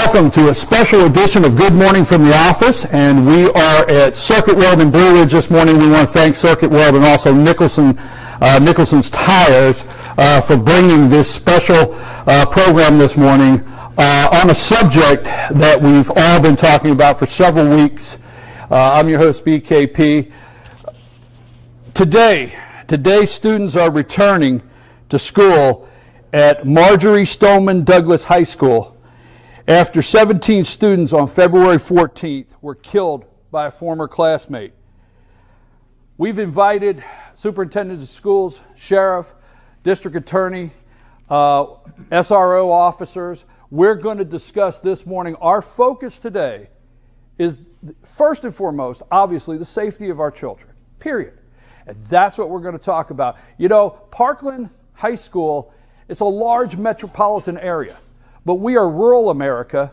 welcome to a special edition of Good Morning from the Office, and we are at Circuit World in Blue Ridge this morning. We want to thank Circuit World and also Nicholson's Tires for bringing this special program this morning on a subject that we've all been talking about for several weeks. I'm your host, BKP. Today students are returning to school at Marjorie Stoneman Douglas High School after 17 students on February 14th were killed by a former classmate. We've invited superintendents of schools, sheriff, district attorney, SRO officers. We're going to discuss this morning. Our focus today is first and foremost, obviously, the safety of our children, period. And that's what we're going to talk about. You know, Parkland High School, it's a large metropolitan area, but we are rural America,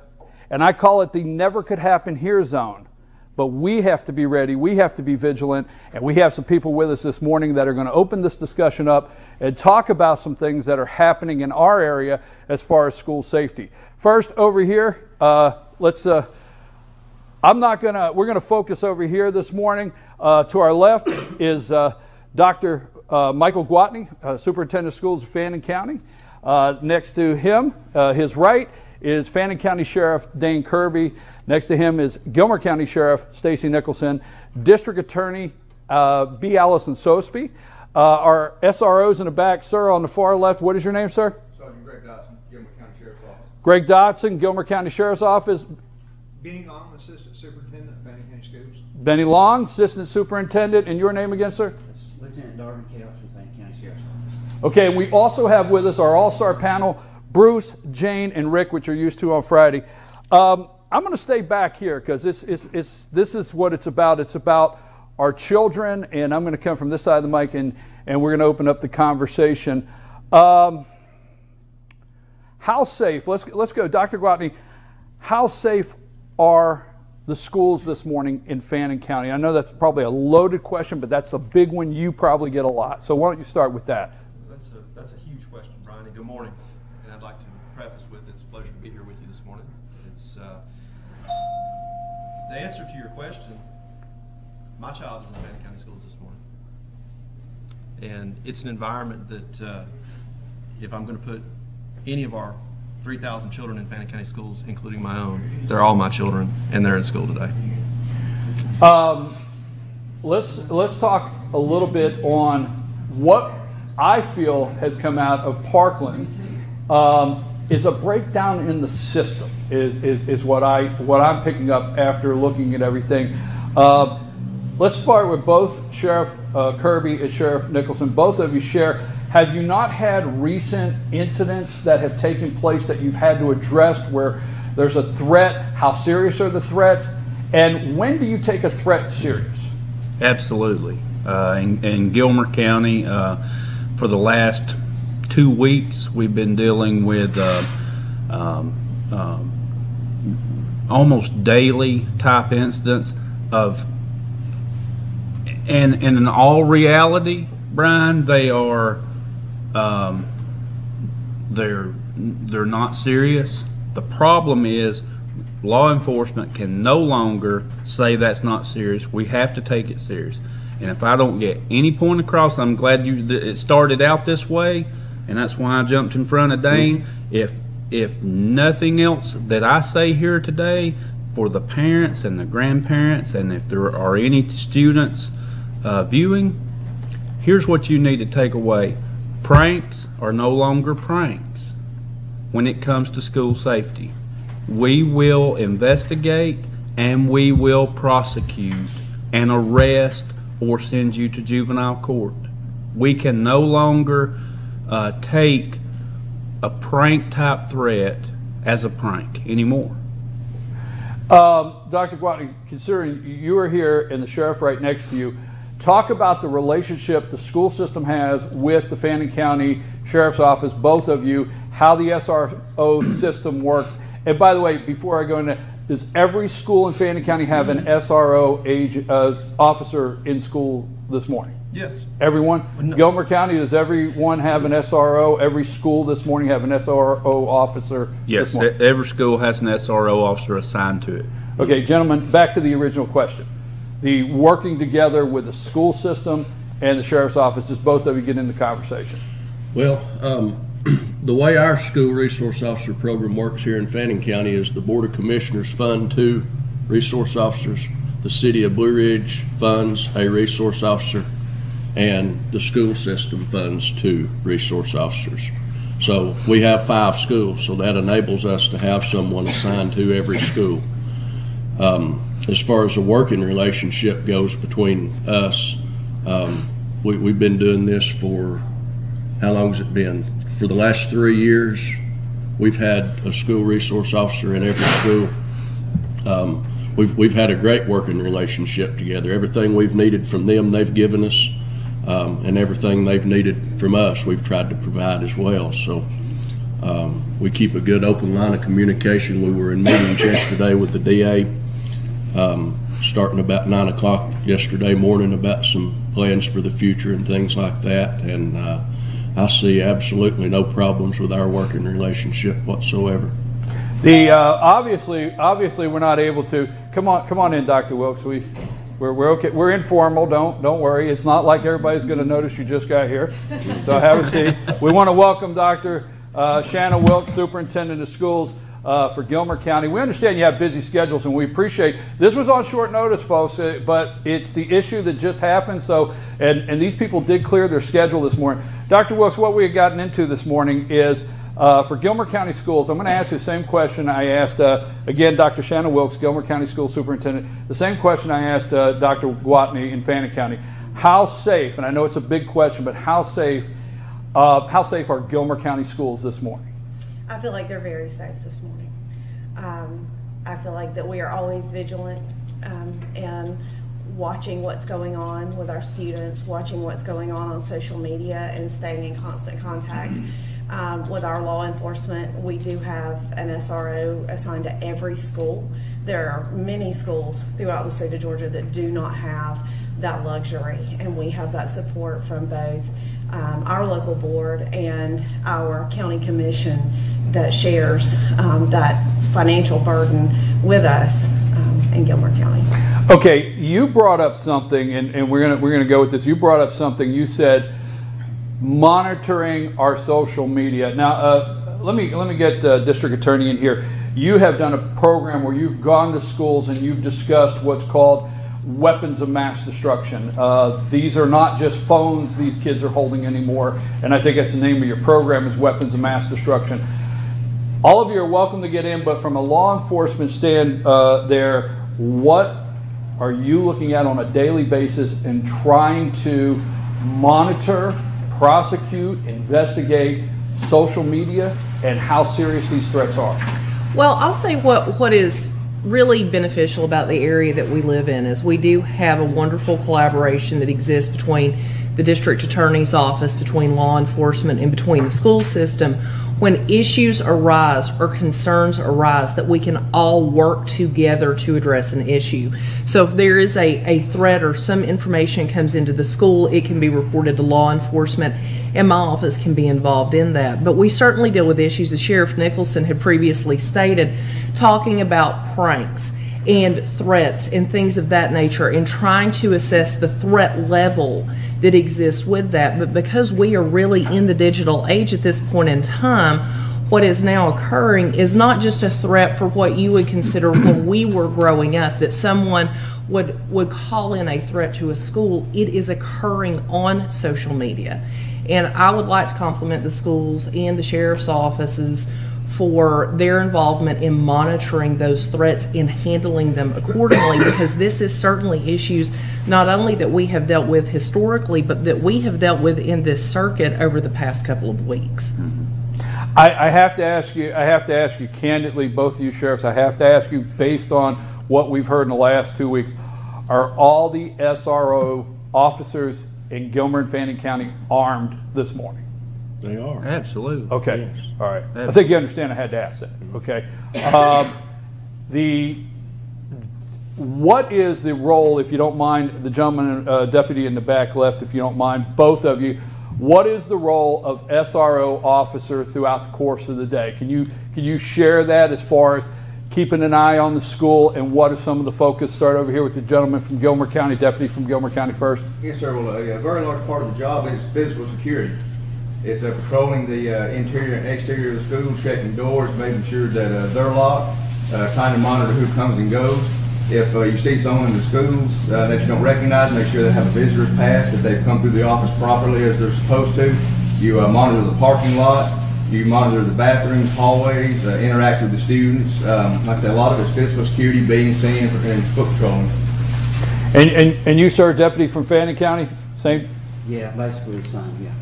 and I call it the never could happen here zone. But we have to be ready, we have to be vigilant, and we have some people with us this morning that are going to open this discussion up and talk about some things that are happening in our area as far as school safety. First, over here, we're going to focus over here this morning. To our left is Dr. Michael Gwatney, Superintendent of Schools of Fannin County. Next to him, his right, is Fannin County Sheriff Dane Kirby. Next to him is Gilmer County Sheriff Stacy Nicholson. District Attorney Alison Sosebee. Our SROs in the back, sir, on the far left. What is your name, sir? Sergeant Greg Dotson, Gilmer County Sheriff's Office. Greg Dotson, Gilmer County Sheriff's Office. Benny Long, Assistant Superintendent, Fannin County Schools. Benny Long, Assistant Superintendent. And your name again, sir? Lieutenant Darvin Chaos with Fannin County Sheriff's Office. Okay, we also have with us our all-star panel, Bruce, Jane, and Rick, which you're used to on Friday. I'm going to stay back here because this is what it's about. It's about our children, and I'm going to come from this side of the mic, and we're going to open up the conversation. How safe? Let's go, Dr. Gwatney. How safe are the schools this morning in Fannin County? I know that's probably a loaded question, but that's a big one you probably get a lot. So why don't you start with that? That's a huge question, Brian, and good morning. And I'd like to preface with it's a pleasure to be here with you this morning. It's the answer to your question. My child is in Fannin County Schools this morning, and it's an environment that if I'm going to put any of our 3,000 children in Fannin County Schools, including my own, they're all my children, and they're in school today. Let's talk a little bit on what I feel has come out of Parkland is a breakdown in the system is what I'm picking up after looking at everything. Let's start with both Sheriff Kirby and Sheriff Nicholson. Both of you share. Have you not had recent incidents that have taken place that you've had to address where there's a threat? How serious are the threats? And when do you take a threat serious? Absolutely. In Gilmer County, for the last 2 weeks, we've been dealing with almost daily type incidents of, and in all reality, Brian, they are they're not serious. The problem is law enforcement can no longer say that's not serious. We have to take it serious. And if I don't get any point across, I'm glad it started out this way, and that's why I jumped in front of Dane. If nothing else that I say here today, for the parents and the grandparents, and if there are any students viewing, here's what you need to take away. Pranks are no longer pranks when it comes to school safety. We will investigate and we will prosecute and arrest or send you to juvenile court. We can no longer take a prank type threat as a prank anymore. Dr. Gwatney, considering you are here and the sheriff right next to you, talk about the relationship the school system has with the Fannin County Sheriff's Office, both of you, how the SRO system works. And by the way, before I go into, does every school in Fannin County have an SRO officer in school this morning? Yes. Everyone? No. Gilmer County, does everyone have an SRO? Every school this morning have an SRO officer? Yes, every school has an SRO officer assigned to it. Okay, gentlemen, back to the original question. The working together with the school system and the sheriff's office, does both of you get in the conversation? Well, the way our school resource officer program works here in Fannin County is the Board of Commissioners fund 2 resource officers, the City of Blue Ridge funds a resource officer, and the school system funds 2 resource officers. So we have 5 schools, so that enables us to have someone assigned to every school. As far as the working relationship goes between us, we've been doing this for, how long has it been? For the last 3 years, we've had a school resource officer in every school. We've had a great working relationship together. Everything we've needed from them, they've given us, and everything they've needed from us, we've tried to provide as well. So we keep a good open line of communication. We were in meetings yesterday with the DA, starting about 9 o'clock yesterday morning, about some plans for the future and things like that. And I see absolutely no problems with our working relationship whatsoever. The obviously we're not able to. Come on in, Dr. Wilkes. We're okay. We're informal. Don't worry. It's not like everybody's going to notice you just got here. So have a seat. We want to welcome Dr. Shanna Wilkes, Superintendent of Schools for Gilmer County. We understand you have busy schedules, and we appreciate this was on short notice, folks. But it's the issue that just happened. So and these people did clear their schedule this morning. Dr. Wilkes, what we had gotten into this morning is. For Gilmer County Schools, I'm going to ask you the same question I asked, again, Dr. Shanna Wilkes, Gilmer County School Superintendent, the same question I asked Dr. Gwatney in Fannin County. How safe, and I know it's a big question, but how safe are Gilmer County schools this morning? I feel like they're very safe this morning. I feel like that we are always vigilant and watching what's going on with our students, watching what's going on social media, and staying in constant contact. With our law enforcement, we do have an SRO assigned to every school. There are many schools throughout the state of Georgia that do not have that luxury, and we have that support from both our local board and our county commission that shares that financial burden with us in Gilmer County. Okay, you brought up something, and we're gonna go with this. You brought up something. You said monitoring our social media. Now, let me get District Attorney in here. You have done a program where you've gone to schools and you've discussed what's called weapons of mass destruction. These are not just phones these kids are holding anymore, and I think that's the name of your program, is weapons of mass destruction. All of you are welcome to get in, but from a law enforcement stand there, what are you looking at on a daily basis in trying to monitor, prosecute, investigate social media, and how serious these threats are? Well, I'll say what is really beneficial about the area that we live in is we do have a wonderful collaboration that exists between the district attorney's office, between law enforcement, and between the school system. When issues arise or concerns arise, that we can all work together to address an issue. So if there is a threat or some information comes into the school, it can be reported to law enforcement, and my office can be involved in that. But we certainly deal with issues, as Sheriff Nicholson had previously stated, talking about pranks and threats and things of that nature, and trying to assess the threat level that exists with that. But because we are really in the digital age at this point in time, what is now occurring is not just a threat for what you would consider when we were growing up, that someone would call in a threat to a school. It is occurring on social media. And I would like to compliment the schools and the sheriff's offices for their involvement in monitoring those threats and handling them accordingly, because this is certainly issues not only that we have dealt with historically, but that we have dealt with in this circuit over the past couple of weeks. Mm-hmm. I have to ask you candidly, both of you sheriffs, I have to ask you, based on what we've heard in the last 2 weeks, are all the SRO officers in Gilmer and Fannin County armed this morning? They are. Absolutely. Okay. Yes. All right. I think you understand I had to ask that. Okay. what is the role, if you don't mind, the gentleman, deputy in the back left, if you don't mind, both of you, what is the role of SRO officer throughout the course of the day? Can you share that as far as keeping an eye on the school, and what is some of the focus? Start over here with the gentleman from Gilmer County, deputy from Gilmer County first. Yes, sir. Well, a very large part of the job is physical security. It's patrolling the interior and exterior of the school, checking doors, making sure that they're locked, trying to monitor who comes and goes. If you see someone in the schools that you don't recognize, make sure they have a visitor's pass, that they've come through the office properly as they're supposed to. You monitor the parking lot, you monitor the bathrooms, hallways, interact with the students. Like I said, a lot of it's physical security, being seen, and foot patrolling. And you, sir, deputy from Fannin County, same? Yeah, basically the same, yeah.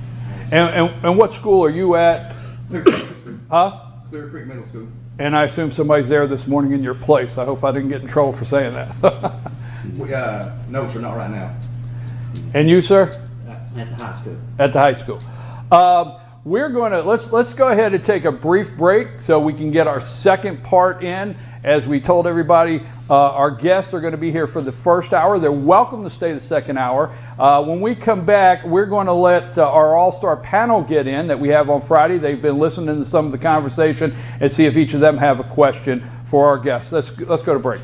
And what school are you at? Clear Creek Middle School. Huh? Clear Creek Middle School. And I assume somebody's there this morning in your place. I hope I didn't get in trouble for saying that. No, sir, not right now. And you, sir? At the high school. At the high school. We're going to, let's go ahead and take a brief break so we can get our second part in. As we told everybody, our guests are going to be here for the first hour. They're welcome to stay the second hour. When we come back, we're going to let our all-star panel get in that we have on Friday. They've been listening to some of the conversation and see if each of them have a question for our guests. Let's go to break.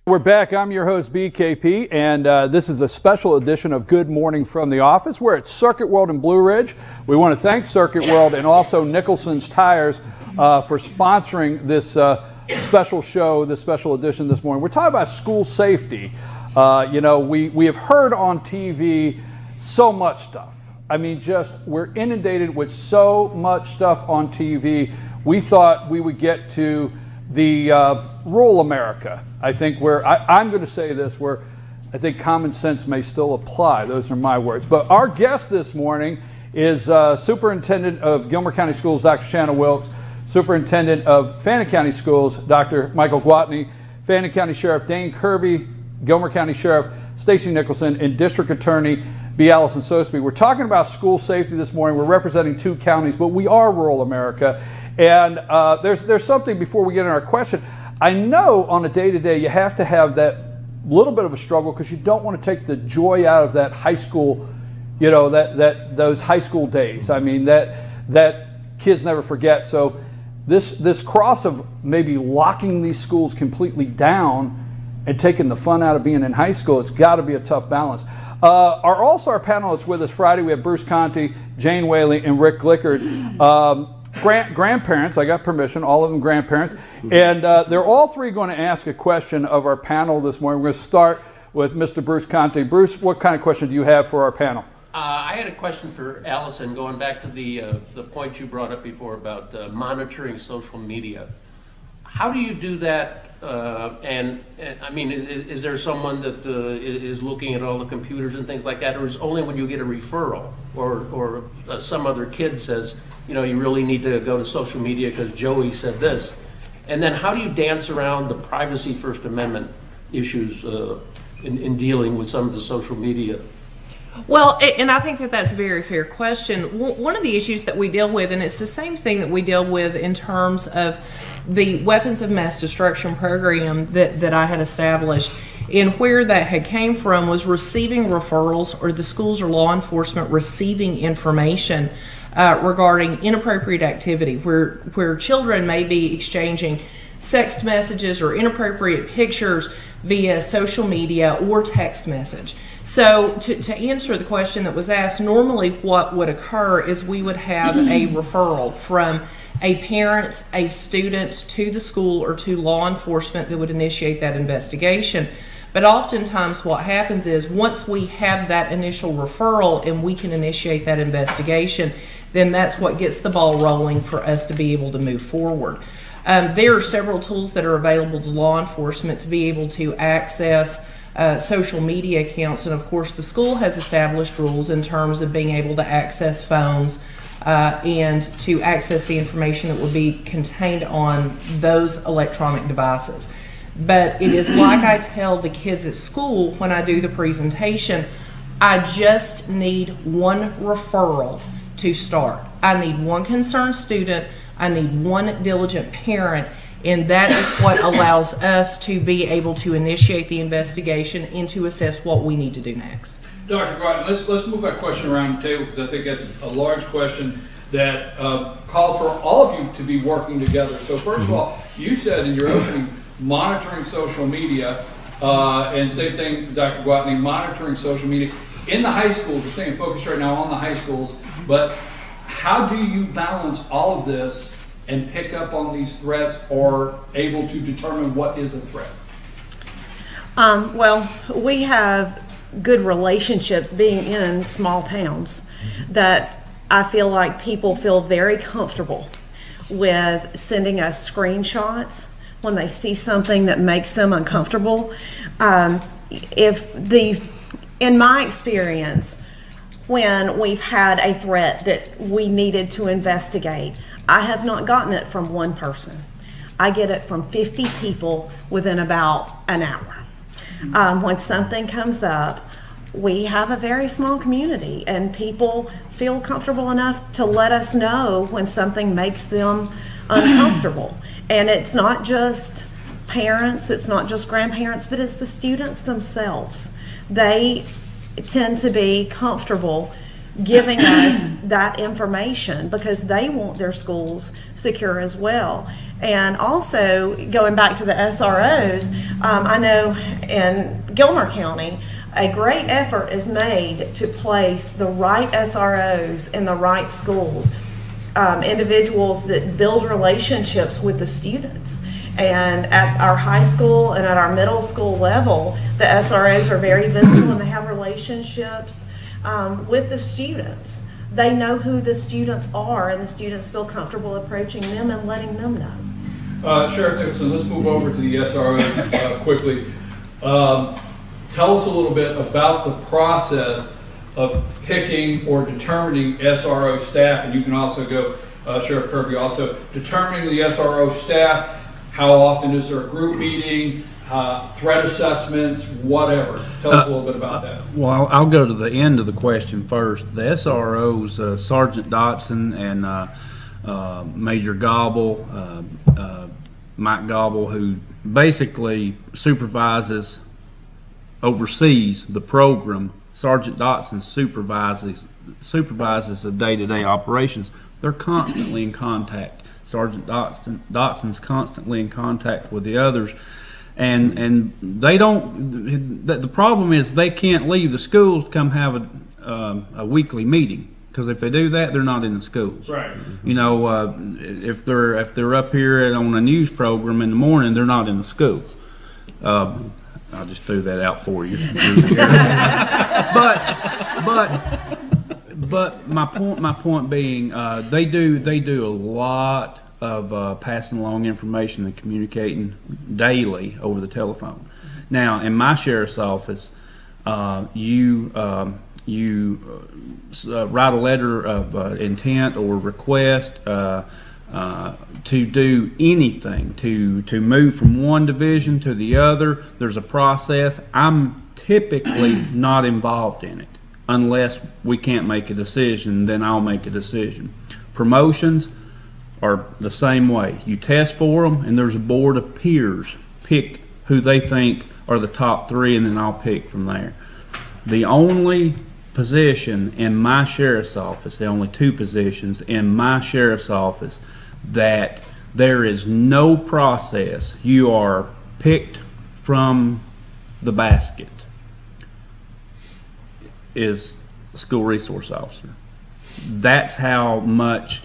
We're back. I'm your host, BKP, and this is a special edition of Good Morning from the Office. We're at Circuit World in Blue Ridge. We want to thank Circuit World and also Nicholson's Tires for sponsoring this special show, this special edition this morning. We're talking about school safety. You know, we have heard on TV so much stuff. I mean, we're inundated with so much stuff on TV. We thought we would get to the rural America. I think I'm going to say this, where I think common sense may still apply. Those are my words. But our guest this morning is Superintendent of Gilmer County Schools, Dr. Shanna Wilkes, Superintendent of Fannin County Schools, Dr. Michael Gwatney, Fannin County Sheriff Dane Kirby, Gilmer County Sheriff Stacy Nicholson, and District Attorney B. Alison Sosebee. We're talking about school safety this morning. We're representing two counties, but we are rural America. And there's something before we get in our question. I know on a day-to-day you have to have that little bit of a struggle because you don't want to take the joy out of that high school, you know, those high school days. I mean, that kids never forget. So this cross of maybe locking these schools completely down and taking the fun out of being in high school, it's got to be a tough balance. Our all-star panel is with us Friday. We have Bruce Conti, Jane Whaley, and Rick Glickard. Grandparents, I got permission, all of them grandparents, and they're all three going to ask a question of our panel this morning. We're going to start with Mr. Bruce Conti. Bruce, what kind of question do you have for our panel? I had a question for Alison, going back to the point you brought up before about monitoring social media. How do you do that? And I mean, is there someone that is looking at all the computers and things like that, or is it only when you get a referral or some other kid says, you know, you really need to go to social media because Joey said this? And then how do you dance around the privacy First Amendment issues in dealing with some of the social media? Well, and I think that that's a very fair question. One of the issues that we deal with, and it's the same thing that we deal with in terms of the weapons of mass destruction program that I had established, and where that had came from was receiving referrals, or the schools or law enforcement receiving information regarding inappropriate activity, where children may be exchanging text messages or inappropriate pictures via social media or text message. So to answer the question that was asked, normally what would occur is we would have a referral from a parent, a student to the school or to law enforcement that would initiate that investigation. But oftentimes what happens is once we have that initial referral and we can initiate that investigation, then that's what gets the ball rolling for us to be able to move forward. There are several tools that are available to law enforcement to be able to access social media accounts, and of course the school has established rules in terms of being able to access phones and to access the information that will be contained on those electronic devices. But it is like I tell the kids at school when I do the presentation, I just need one referral to start. I need one concerned student, I need one diligent parent, And that is what allows us to be able to initiate the investigation and to assess what we need to do next. Dr. Gwatney, let's move that question around the table, because I think that's a large question that calls for all of you to be working together. So first of all, you said in your opening, monitoring social media, and same thing, Dr. Gwatney, monitoring social media. In the high schools, we're staying focused right now on the high schools, but how do you balance all of this and pick up on these threats, or able to determine what is a threat? Well, we have good relationships being in small towns that I feel like people feel very comfortable with sending us screenshots when they see something that makes them uncomfortable. In my experience, when we've had a threat that we needed to investigate, I have not gotten it from one person. I get it from 50 people within about an hour. When something comes up, we have a very small community, and people feel comfortable enough to let us know when something makes them uncomfortable. And it's not just parents, it's not just grandparents, but it's the students themselves. They tend to be comfortable giving us that information because they want their schools secure as well. And also, going back to the SROs, I know in Gilmer County, a great effort is made to place the right SROs in the right schools, individuals that build relationships with the students. And at our high school and at our middle school level, the SROs are very visible and they have relationships with the students. They know who the students are, and the students feel comfortable approaching them and letting them know. Sheriff Nicholson, let's move over to the SROs quickly. Tell us a little bit about the process of picking or determining SRO staff, and you can also go, Sheriff Kirby, also determining the SRO staff. How often is there a group meeting? Threat assessments, whatever. Tell us a little bit about that. Well, Gobble go to the end of the question first. The SROs, Sergeant Dotson and Major Gobble, Mike Gobble, who basically oversees the program. Sergeant Dotson supervises the day-to-day operations. They're constantly in contact. Sergeant Dotson's constantly in contact with the others. And they don't. The problem is they can't leave the schools to come have a weekly meeting, because if they do that, they're not in the schools. Right. You know, if they're up here on a news program in the morning, they're not in the schools. I just threw that out for you. but my point being, they do a lot of passing along information and communicating daily over the telephone. Now, in my sheriff's office, you write a letter of intent or request to do anything, to move from one division to the other. There's a process. I'm typically not involved in it unless we can't make a decision. Then I'll make a decision. Promotions are the same way. You test for them, and there's a board of peers pick who they think are the top three, and then I'll pick from there. The only position in my sheriff's office, the only two positions in my sheriff's office that there is no process, you are picked from the basket, is school resource officer. That's how much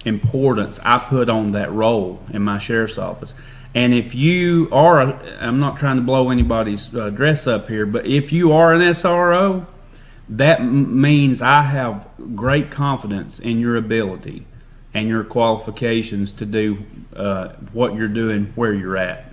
importance I put on that role in my sheriff's office. And if you are, I'm not trying to blow anybody's dress up here, but if you are an SRO, that means I have great confidence in your ability and your qualifications to do what you're doing where you're at.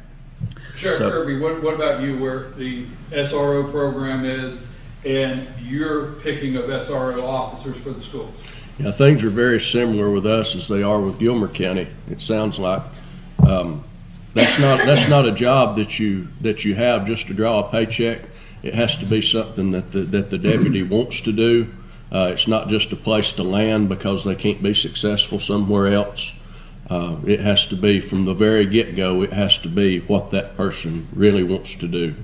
Sheriff Kirby, what about you, where the SRO program is and your picking of SRO officers for the schools? Yeah, things are very similar with us as they are with Gilmer County. It sounds like that's not a job that you have just to draw a paycheck. It has to be something that the deputy wants to do. It's not just a place to land because they can't be successful somewhere else. It has to be, from the very get-go, it has to be what that person really wants to do.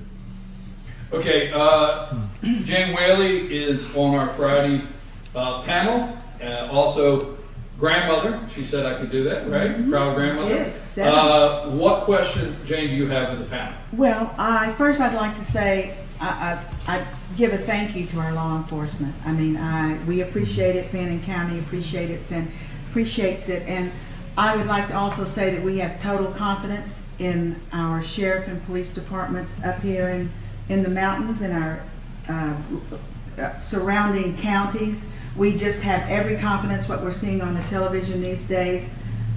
Okay, Jane Whaley is on our Friday panel. Also, grandmother. She said I could do that, right? Proud grandmother. Yeah, what question, Jane, do you have of the panel? well, first I'd like to say I give a thank you to our law enforcement. I mean, we appreciate it. Fannin County appreciates it, and I would like to also say that we have total confidence in our sheriff and police departments up here in the mountains and our surrounding counties. We just have every confidence what we're seeing on the television these days.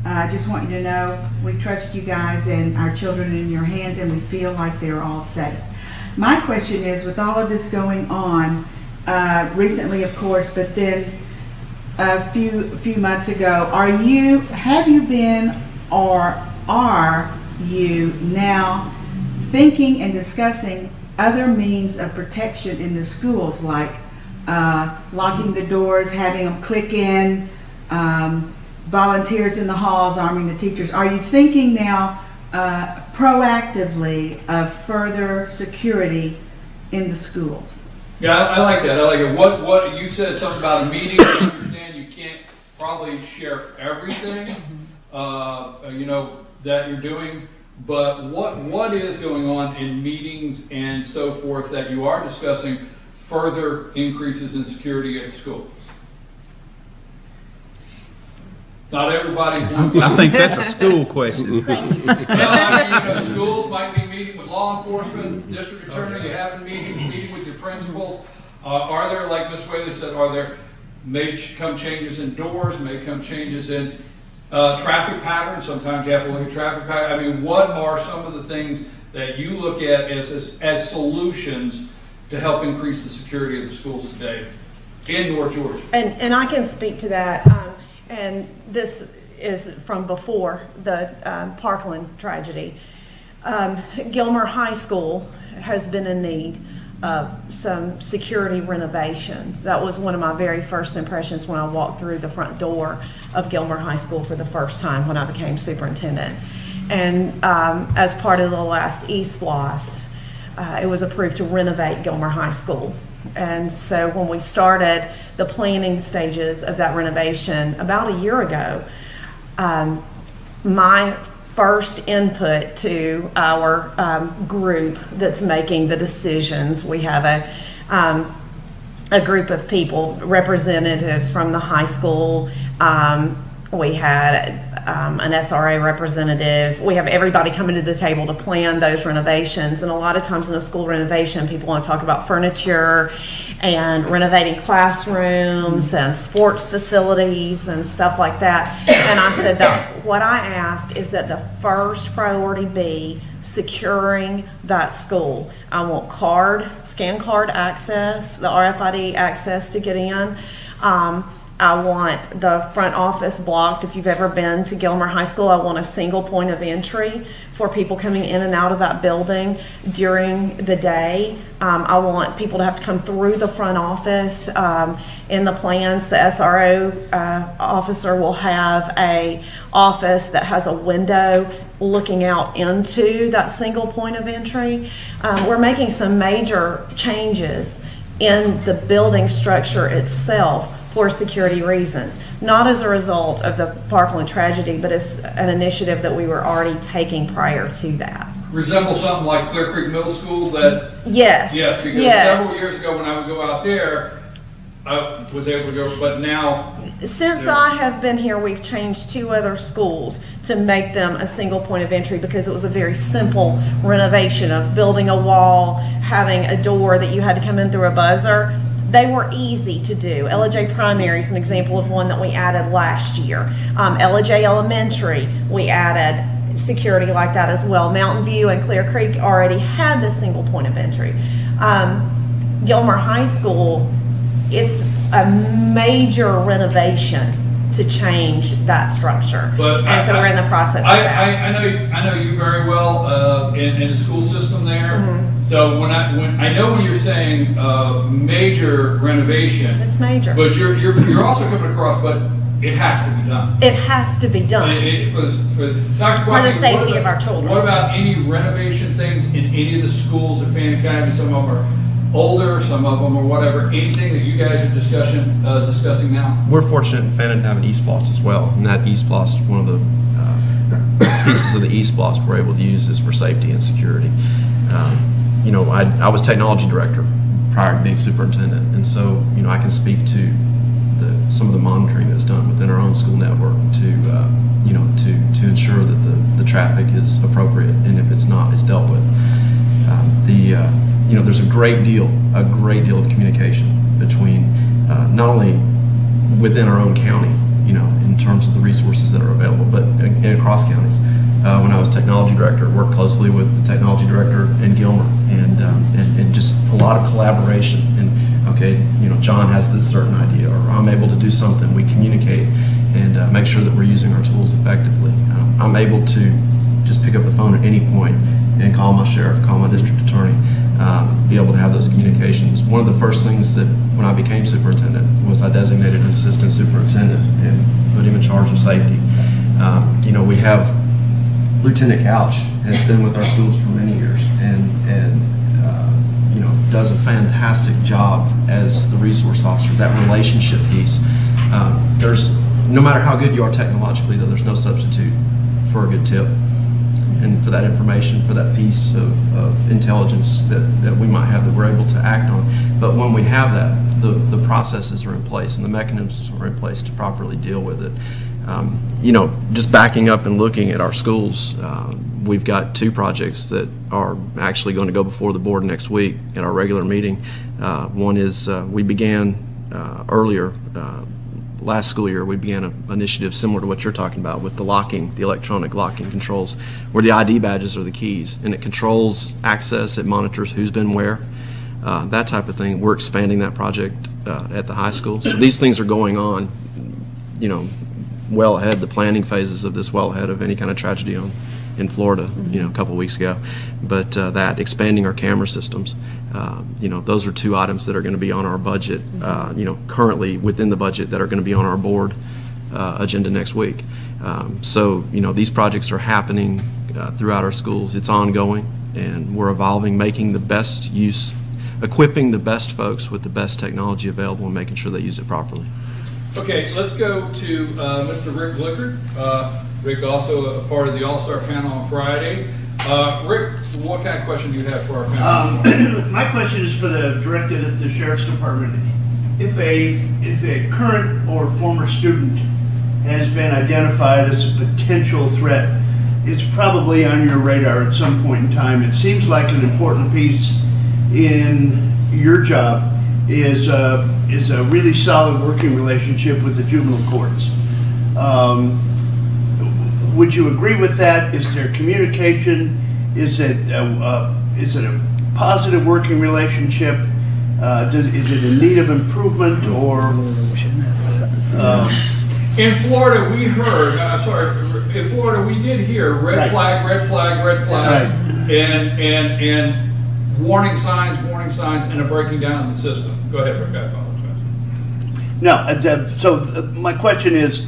I just want you to know we trust you guys and our children in your hands, and we feel like they're all safe. My question is, with all of this going on, recently of course, but then a few months ago, have you been, or are you now thinking and discussing other means of protection in the schools, like locking the doors, having them click in, volunteers in the halls, arming the teachers? Are you thinking now proactively of further security in the schools? Yeah, I like that. I like it. What you said something about a meeting. I understand you can't probably share everything, you know, that you're doing. But what is going on in meetings and so forth that you are discussing further increases in security at schools? Not everybody. I think that's a school question. Well, I mean, you know, schools might be meeting with law enforcement, district attorney, you having meeting with your principals. Are there, like Ms. Whaley said, may come changes in doors, may come changes in traffic patterns? Sometimes you have to look at traffic patterns. I mean, what are some of the things that you look at as solutions to help increase the security of the schools today in North Georgia? And I can speak to that. And this is from before the Parkland tragedy. Gilmer High School has been in need of some security renovations. That was one of my very first impressions when I walked through the front door of Gilmer High School for the first time when I became superintendent. And as part of the last E-SPLOS, it was approved to renovate Gilmer High School. And so when we started the planning stages of that renovation about a year ago, my first input to our group that's making the decisions, we have a group of people, representatives from the high school. We had an SRA representative. We have everybody coming to the table to plan those renovations. And a lot of times in a school renovation, people want to talk about furniture and renovating classrooms and sports facilities and stuff like that. And I said that what I ask is that the first priority be securing that school. I want scan card access, the RFID access to get in. I want the front office blocked. If you've ever been to Gilmer High School, I want a single point of entry for people coming in and out of that building during the day. I want people to have to come through the front office. In the plans, the SRO officer will have a office that has a window looking out into that single point of entry. We're making some major changes in the building structure itself for security reasons, not as a result of the Parkland tragedy, but as an initiative that we were already taking prior to that. Resemble something like Clear Creek Middle School? That yes, because several years ago when I would go out there, I was able to go, but now since I have been here, we've changed 2 other schools to make them a single point of entry because it was a very simple renovation of building a wall, having a door that you had to come in through a buzzer. They were easy to do. LJ Primary is an example of one that we added last year. LJ Elementary, we added security like that as well. Mountain View and Clear Creek already had this single point of entry. Gilmer High School, it's a major renovation to change that structure. And so we're in the process of that. I know you very well in the school system there. Mm-hmm. So when I know when you're saying major renovation, it's major. But you're also coming across. But it has to be done. It has to be done. For Dr. For Gwatney, the safety of our children. What about any renovation things in any of the schools at Fannin County? Some of them are older, some of them are whatever. Anything that you guys are discussing now? We're fortunate in Fannin to have an East Blast as well, and that East Blast, one of the pieces of the East Blast we're able to use is for safety and security. You know, I was technology director prior to being superintendent, and so, you know, I can speak to some of the monitoring that's done within our own school network to, you know, to ensure that the traffic is appropriate, and if it's not, it's dealt with. You know, there's a great deal of communication between not only within our own county, you know, in terms of the resources that are available, but across counties. When I was technology director, worked closely with the technology director in Gilmer, and just a lot of collaboration. And okay, you know, John has this certain idea, or I'm able to do something. We communicate and make sure that we're using our tools effectively. I'm able to just pick up the phone at any point and call my sheriff, call my district attorney, be able to have those communications. One of the first things that when I became superintendent was I designated an assistant superintendent and put him in charge of safety. You know, we have Lieutenant Couch has been with our schools for many years and you know, does a fantastic job as the resource officer. That relationship piece. There's no matter how good you are technologically, though, there's no substitute for a good tip and for that information, for that piece of intelligence that we might have that we're able to act on. But when we have that, the processes are in place and the mechanisms are in place to properly deal with it. You know, just backing up and looking at our schools, we've got 2 projects that are actually going to go before the board next week at our regular meeting. One is we began earlier, last school year, we began an initiative similar to what you're talking about with the locking, the electronic locking controls, where the ID badges are the keys, and it controls access, it monitors who's been where, that type of thing. We're expanding that project at the high school. So these things are going on, you know, well ahead, the planning phases of this well ahead of any kind of tragedy in Florida, you know, a couple of weeks ago. But that, expanding our camera systems, you know, those are 2 items that are going to be on our budget, you know, currently within the budget that are going to be on our board agenda next week. So, you know, these projects are happening throughout our schools. It's ongoing, and we're evolving, making the best use, equipping the best folks with the best technology available and making sure they use it properly. Okay, let's go to Mr. Rick Blickert. Rick, also a part of the All-Star panel on Friday. Rick, what kind of question do you have for our panel? My question is for the director at the Sheriff's Department. If a current or former student has been identified as a potential threat, it's probably on your radar at some point in time. It seems like an important piece in your job is a really solid working relationship with the juvenile courts. Would you agree with that? Is there communication? Is it a positive working relationship? Is it in need of improvement, or? In Florida, we heard. I'm sorry. In Florida, we did hear red flag, red flag, red flag, and warning signs, and a breaking down of the system. Go ahead, Rick. I apologize. No. So my question is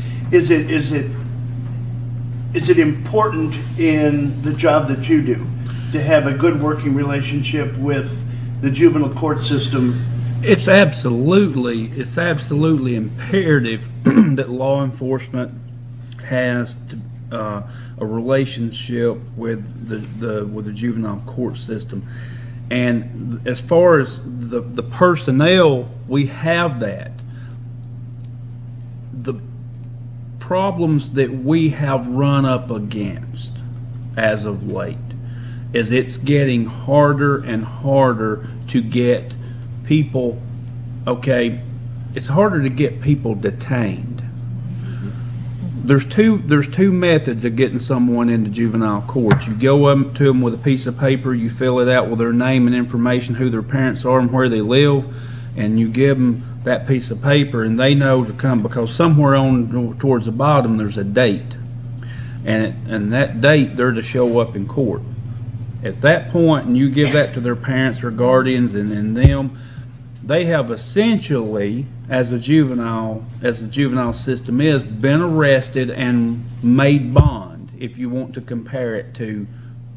it important in the job that you do to have a good working relationship with the juvenile court system? It's absolutely imperative that law enforcement has a relationship with the juvenile court system. And as far as the personnel, we have that. The problems that we have run up against as of late is it's getting harder and harder to get people, okay, it's harder to get people detained. There's two methods of getting someone into juvenile court. You go up to them with a piece of paper, you fill it out with their name and information, who their parents are and where they live, and you give them that piece of paper, and they know to come, because somewhere on towards the bottom there's a date, and that date they're to show up in court. At that point, and you give that to their parents or guardians and them, they have essentially, as the juvenile system is, been arrested and made bond, if you want to compare it to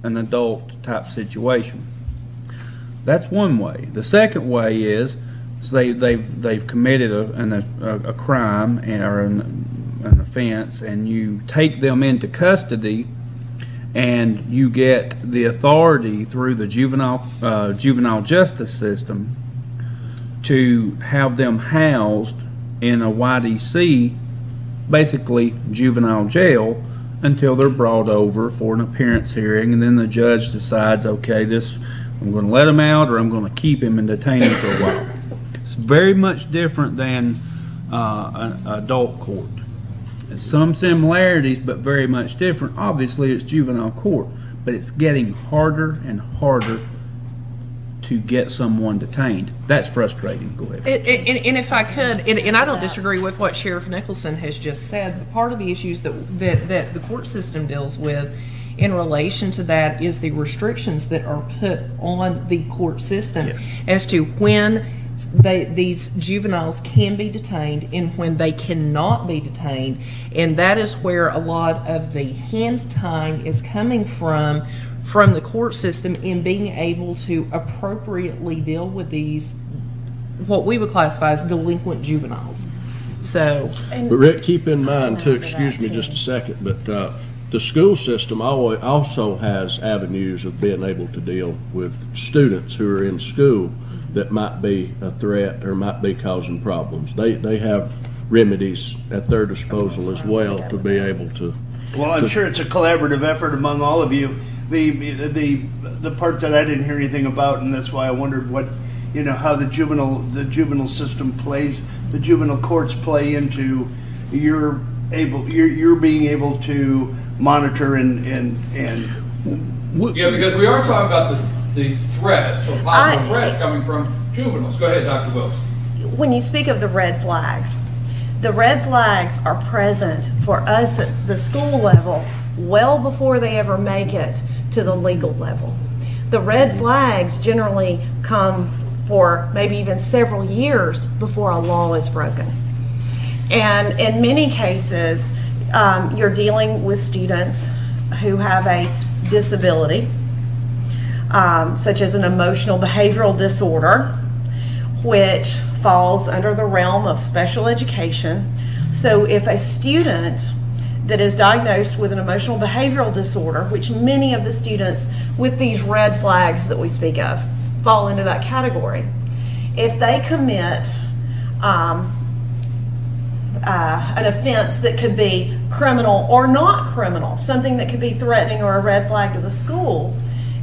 an adult type situation. That's one way. The second way is they've committed a crime or an offense, and you take them into custody, and you get the authority through the juvenile justice system to have them housed in a YDC, basically juvenile jail, until they're brought over for an appearance hearing, and then the judge decides, okay, I'm going to let him out, or I'm going to keep him and detain him for a while. It's very much different than an adult court. There's some similarities, but very much different. Obviously, it's juvenile court, but it's getting harder and harder to get someone detained. That's frustrating. Go ahead. And if I could, and I don't disagree with what Sheriff Nicholson has just said, but part of the issues that the court system deals with in relation to that is the restrictions that are put on the court system as to when these juveniles can be detained and when they cannot be detained. And that is where a lot of the hand tying is coming from the court system in being able to appropriately deal with these, what we would classify as delinquent juveniles. So, but Rick, keep in mind too, excuse me just a second, but the school system also has avenues of being able to deal with students who are in school that might be a threat or might be causing problems. They have remedies at their disposal as well to be able to. Well, I'm sure it's a collaborative effort among all of you. The part that I didn't hear anything about, and that's why I wondered what, how the juvenile system plays, the juvenile courts play into your being able to monitor and yeah, because we are talking about the threats, so possible threats coming from juveniles. Go ahead, Dr. Wilkes. When you speak of the red flags are present for us at the school level well before they ever make it to the legal level. The red flags generally come for maybe even several years before a law is broken. And in many cases, you're dealing with students who have a disability, such as an emotional behavioral disorder, which falls under the realm of special education. So if a student that is diagnosed with an emotional behavioral disorder, which many of the students with these red flags that we speak of fall into that category, if they commit an offense that could be criminal or not criminal, something that could be threatening or a red flag to the school,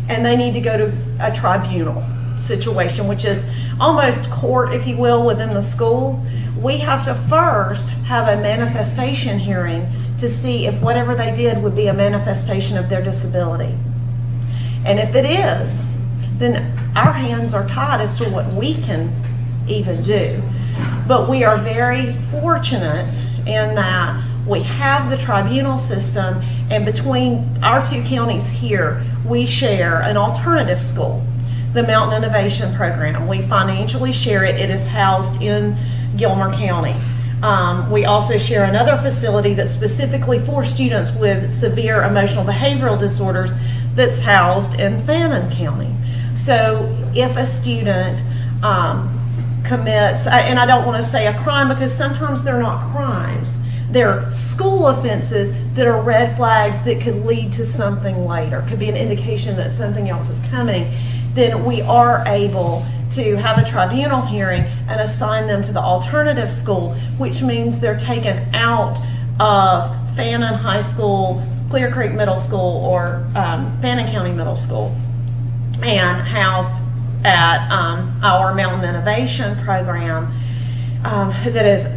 and they need to go to a tribunal situation, which is almost court, if you will, within the school, we have to first have a manifestation hearing to see if whatever they did would be a manifestation of their disability. And if it is, then our hands are tied as to what we can even do. But we are very fortunate in that we have the tribunal system, and between our two counties here, we share an alternative school, the Mountain Innovation Program. We financially share it. It is housed in Gilmer County. We also share another facility that's specifically for students with severe emotional behavioral disorders that's housed in Fannin County. So if a student commits, and I don't want to say a crime because sometimes they're not crimes, they're school offenses that are red flags that could lead to something later, could be an indication that something else is coming, then we are able to have a tribunal hearing and assign them to the alternative school, which means they're taken out of Fannin High School, Clear Creek Middle School, or Fannin County Middle School, and housed at our Mountain Innovation Program that is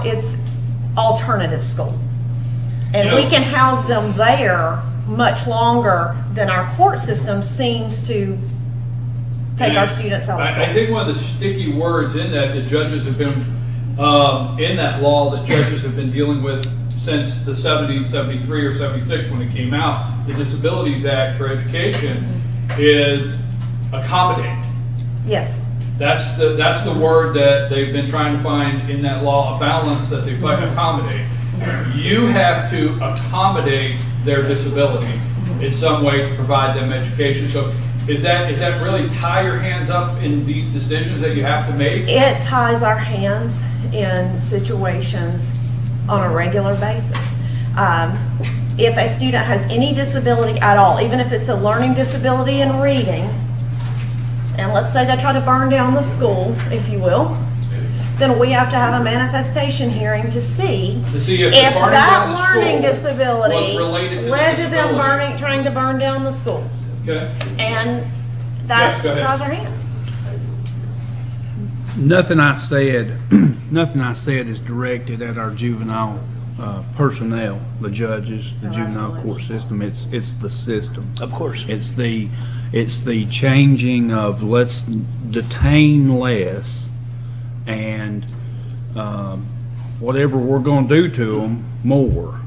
it's alternative school. And we can house them there much longer than our court system seems to take our students out of school. I think one of the sticky words in that judges have been, in that law that judges have been dealing with since the 70s, 73 or 76 when it came out, the Disabilities Act for Education, is accommodate. Yes. That's the word that they've been trying to find in that law, a balance that they accommodate. You have to accommodate their disability in some way to provide them education. So is that really tie your hands up in these decisions that you have to make? It ties our hands in situations on a regular basis. If a student has any disability at all, even if it's a learning disability in reading, and let's say they try to burn down the school, if you will, then we have to have a manifestation hearing to see if that learning disability led to them trying to burn down the school. Okay. And that ties our hands. Nothing I said is directed at our juvenile personnel, the judges, the juvenile court system. It's the system. Of course. It's the changing of let's detain less, and whatever we're going to do to them more,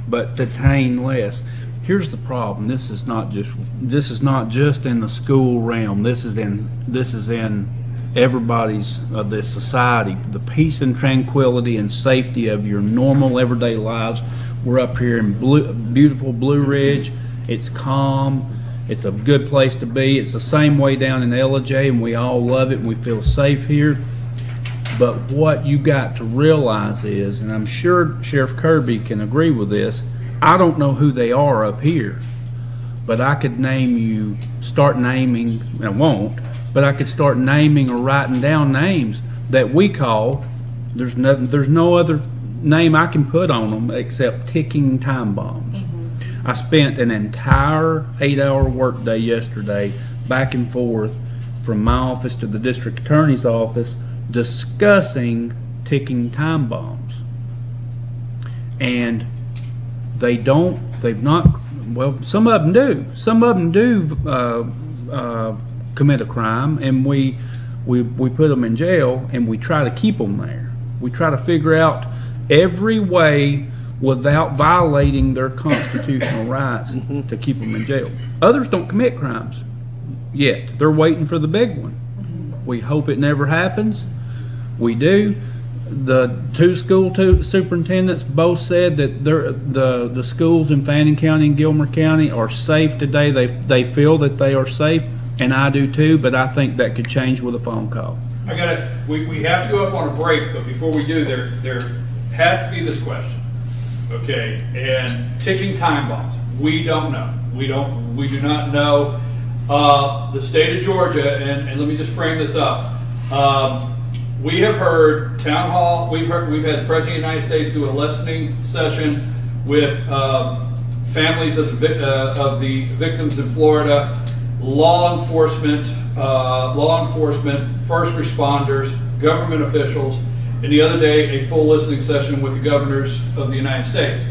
but detain less. Here's the problem. This is not just in the school realm. This is in everybody's of this society. The peace and tranquility and safety of your normal everyday lives. We're up here in beautiful Blue Ridge. It's calm. It's a good place to be. It's the same way down in LJ, and we all love it and we feel safe here. But what you got to realize is, and I'm sure Sheriff Kirby can agree with this, I don't know who they are up here, but I could start naming, and I won't, but I could start naming or writing down names that we call, there's no other name I can put on them except ticking time bombs. I spent an entire 8-hour workday yesterday back and forth from my office to the district attorney's office discussing ticking time bombs. And they've not, well, some of them do. Some of them do commit a crime, and we put them in jail, and we try to keep them there. We try to figure out every way without violating their constitutional rights to keep them in jail. Others don't commit crimes yet. They're waiting for the big one. We hope it never happens. We do. The two school superintendents both said that the schools in Fannin County and Gilmer County are safe today. They feel that they are safe, and I do too, but I think that could change with a phone call. We have to go up on a break, but before we do, there has to be this question. Okay, and ticking time bombs. We don't know. We do not know. The state of Georgia, and let me just frame this up. We have heard town hall. We've had the President of the United States do a listening session with families of the victims in Florida, law enforcement, first responders, government officials. And the other day, a full listening session with the governors of the United States.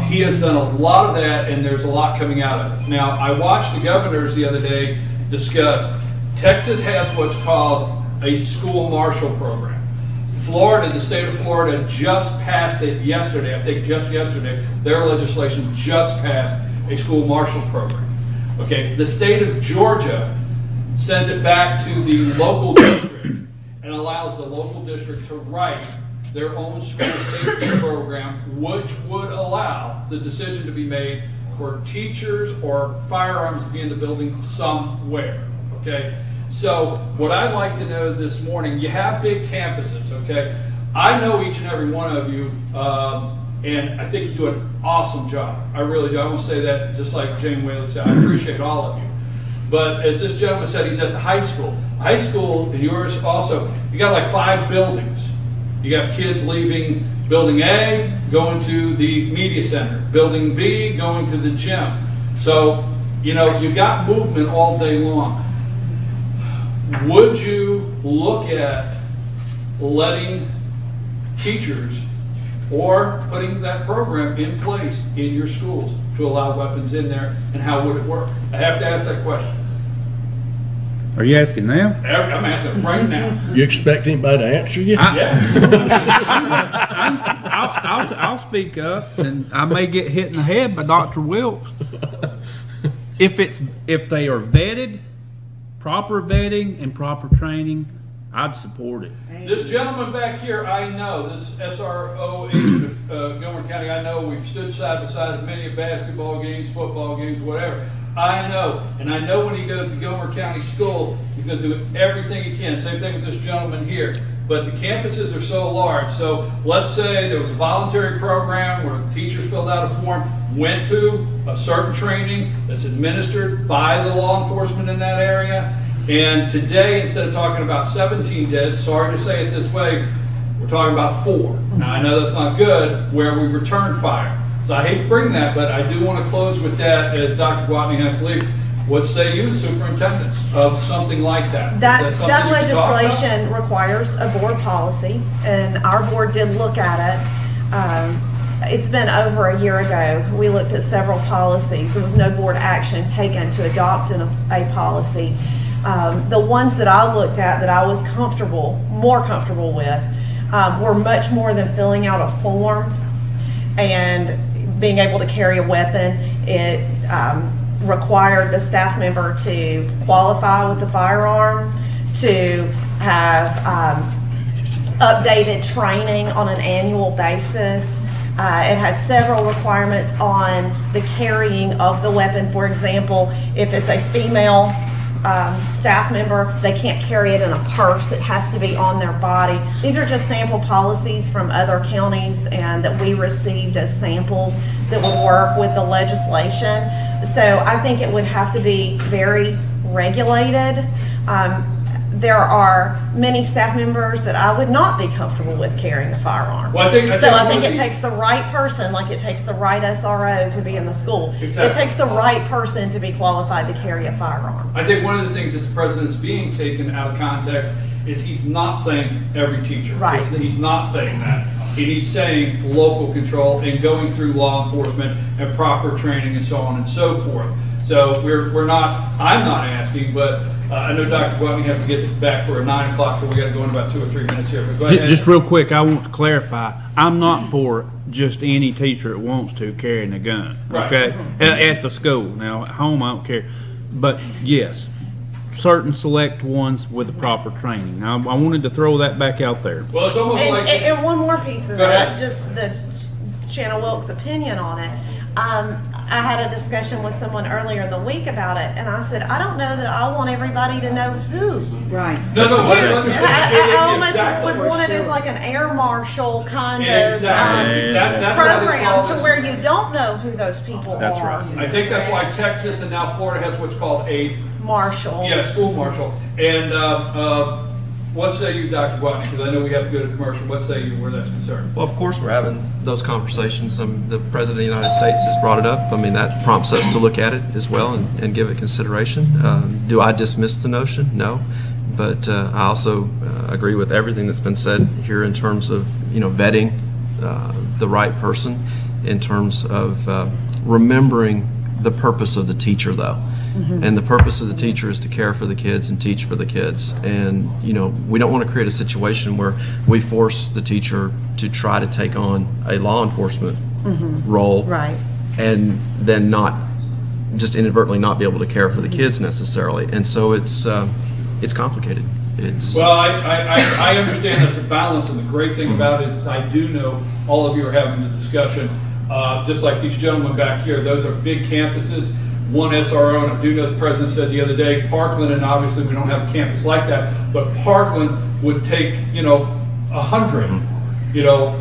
He has done a lot of that, and there's a lot coming out of it. Now, I watched the governors the other day discuss, Texas has what's called a school marshal program. Florida, the state of Florida, just passed it yesterday. I think just yesterday, their legislation just passed a school marshal's program. Okay, the state of Georgia sends it back to the local district and allows the local district to write their own school safety program, which would allow the decision to be made for teachers or firearms to be in the building somewhere, okay? So what I'd like to know this morning, you have big campuses, okay? I know each and every one of you, and I think you do an awesome job. I really do. I want to say that just like Jane Whaley said, I appreciate all of you. But as this gentleman said, he's at the high school. High school, and yours also, you got like 5 buildings. You got kids leaving building A, going to the media center. Building B, going to the gym. So, you know, you got movement all day long. Would you look at letting teachers or putting that program in place in your schools to allow weapons in there, and how would it work? I have to ask that question. Are you asking now? I'm asking right now. You expect anybody to answer you? Yeah. I'll speak up, and I may get hit in the head by Dr. Wilkes. If they are vetted, proper vetting and proper training, I'd support it. This gentleman back here, I know, this SRO agent of Gilmer County, I know we've stood side by side at many basketball games, football games, whatever. I know, and I know when he goes to Gilmer County School, he's going to do everything he can. Same thing with this gentleman here. But the campuses are so large. So let's say there was a voluntary program where teachers filled out a form, went through a certain training that's administered by the law enforcement in that area. And today, instead of talking about 17 dead, sorry to say it this way, we're talking about 4. Now I know that's not good, where we return fire. So I hate to bring that, but I do want to close with that as Dr. Gwatney has to leave. What say you, superintendents, of something like that? That legislation requires a board policy, and our board did look at it. It's been over a year ago. We looked at several policies. There was no board action taken to adopt a policy. The ones that I looked at that I was more comfortable with, were much more than filling out a form and being able to carry a weapon. It required the staff member to qualify with the firearm, to have updated training on an annual basis. It had several requirements on the carrying of the weapon. For example, if it's a female staff member, they can't carry it in a purse. It has to be on their body. These are just sample policies from other counties and that we received as samples that would work with the legislation. So I think it would have to be very regulated. There are many staff members that I would not be comfortable with carrying a firearm. Well, I think it takes the right person, like it takes the right SRO to be in the school. Exactly. It takes the right person to be qualified to carry a firearm. I think one of the things that the president's being taken out of context is he's not saying every teacher. Right. He's not saying that. He's saying local control and going through law enforcement and proper training and so on and so forth. So I'm not asking, but I know Dr. Gwatney has to get back for a 9 o'clock, so we got to go in about 2 or 3 minutes here. But go ahead. Just real quick, I want to clarify. I'm not for just any teacher that wants to carrying a gun, okay? Right. At the school. Now, at home, I don't care. But yes, certain select ones with the proper training. Now, I wanted to throw that back out there. Well, it's almost and one more piece of that, just the Shanna Wilkes' opinion on it. I had a discussion with someone earlier in the week about it, and I said, I don't know that I want everybody to know who. Right. No, I almost would want it as like an air marshal kind of program to where you don't know who those people are. That's right. I think that's why Texas and now Florida has what's called a marshal. Yeah, school marshal. And what say you, Dr. Gwatney? Because I know we have to go to commercial. What say you where that's concerned? Well, of course, we're having those conversations. The President of the United States has brought it up. I mean, that prompts us to look at it as well and give it consideration. Do I dismiss the notion? No. But I also agree with everything that's been said here in terms of, vetting the right person, in terms of remembering the purpose of the teacher, though. Mm-hmm. And the purpose of the teacher is to care for the kids and teach for the kids. And, we don't want to create a situation where we force the teacher to try to take on a law enforcement role. Right. And then not, just inadvertently not be able to care for the kids necessarily. And so it's complicated. Well, I understand that's a balance, and the great thing about it is I do know all of you are having the discussion, just like these gentlemen back here. Those are big campuses. One SRO, and I do know the president said the other day, Parkland, and obviously we don't have a campus like that, but Parkland would take, 100,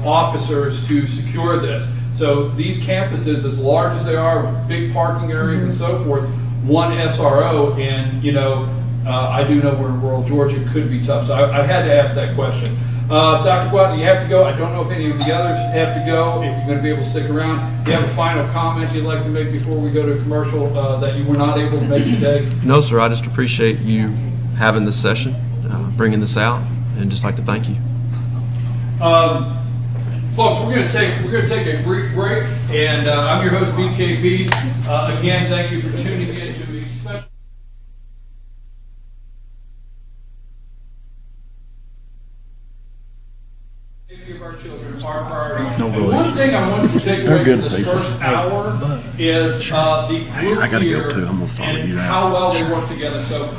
officers to secure this. So these campuses, as large as they are, with big parking areas and so forth, one SRO, and, I do know we're in rural Georgia, it could be tough. So I had to ask that question. Dr. Gwatney, you have to go. I don't know if any of the others have to go, if you're going to be able to stick around. Do you have a final comment you'd like to make before we go to commercial that you were not able to make today? No, sir. I just appreciate you having this session, bringing this out, and just like to thank you. Folks, we're going to take a brief break, and I'm your host, BKB. Again, thank you for tuning in to the special. Of our children are priority. And one thing I wanted to take away from this first hour is the group here and how well they work together. So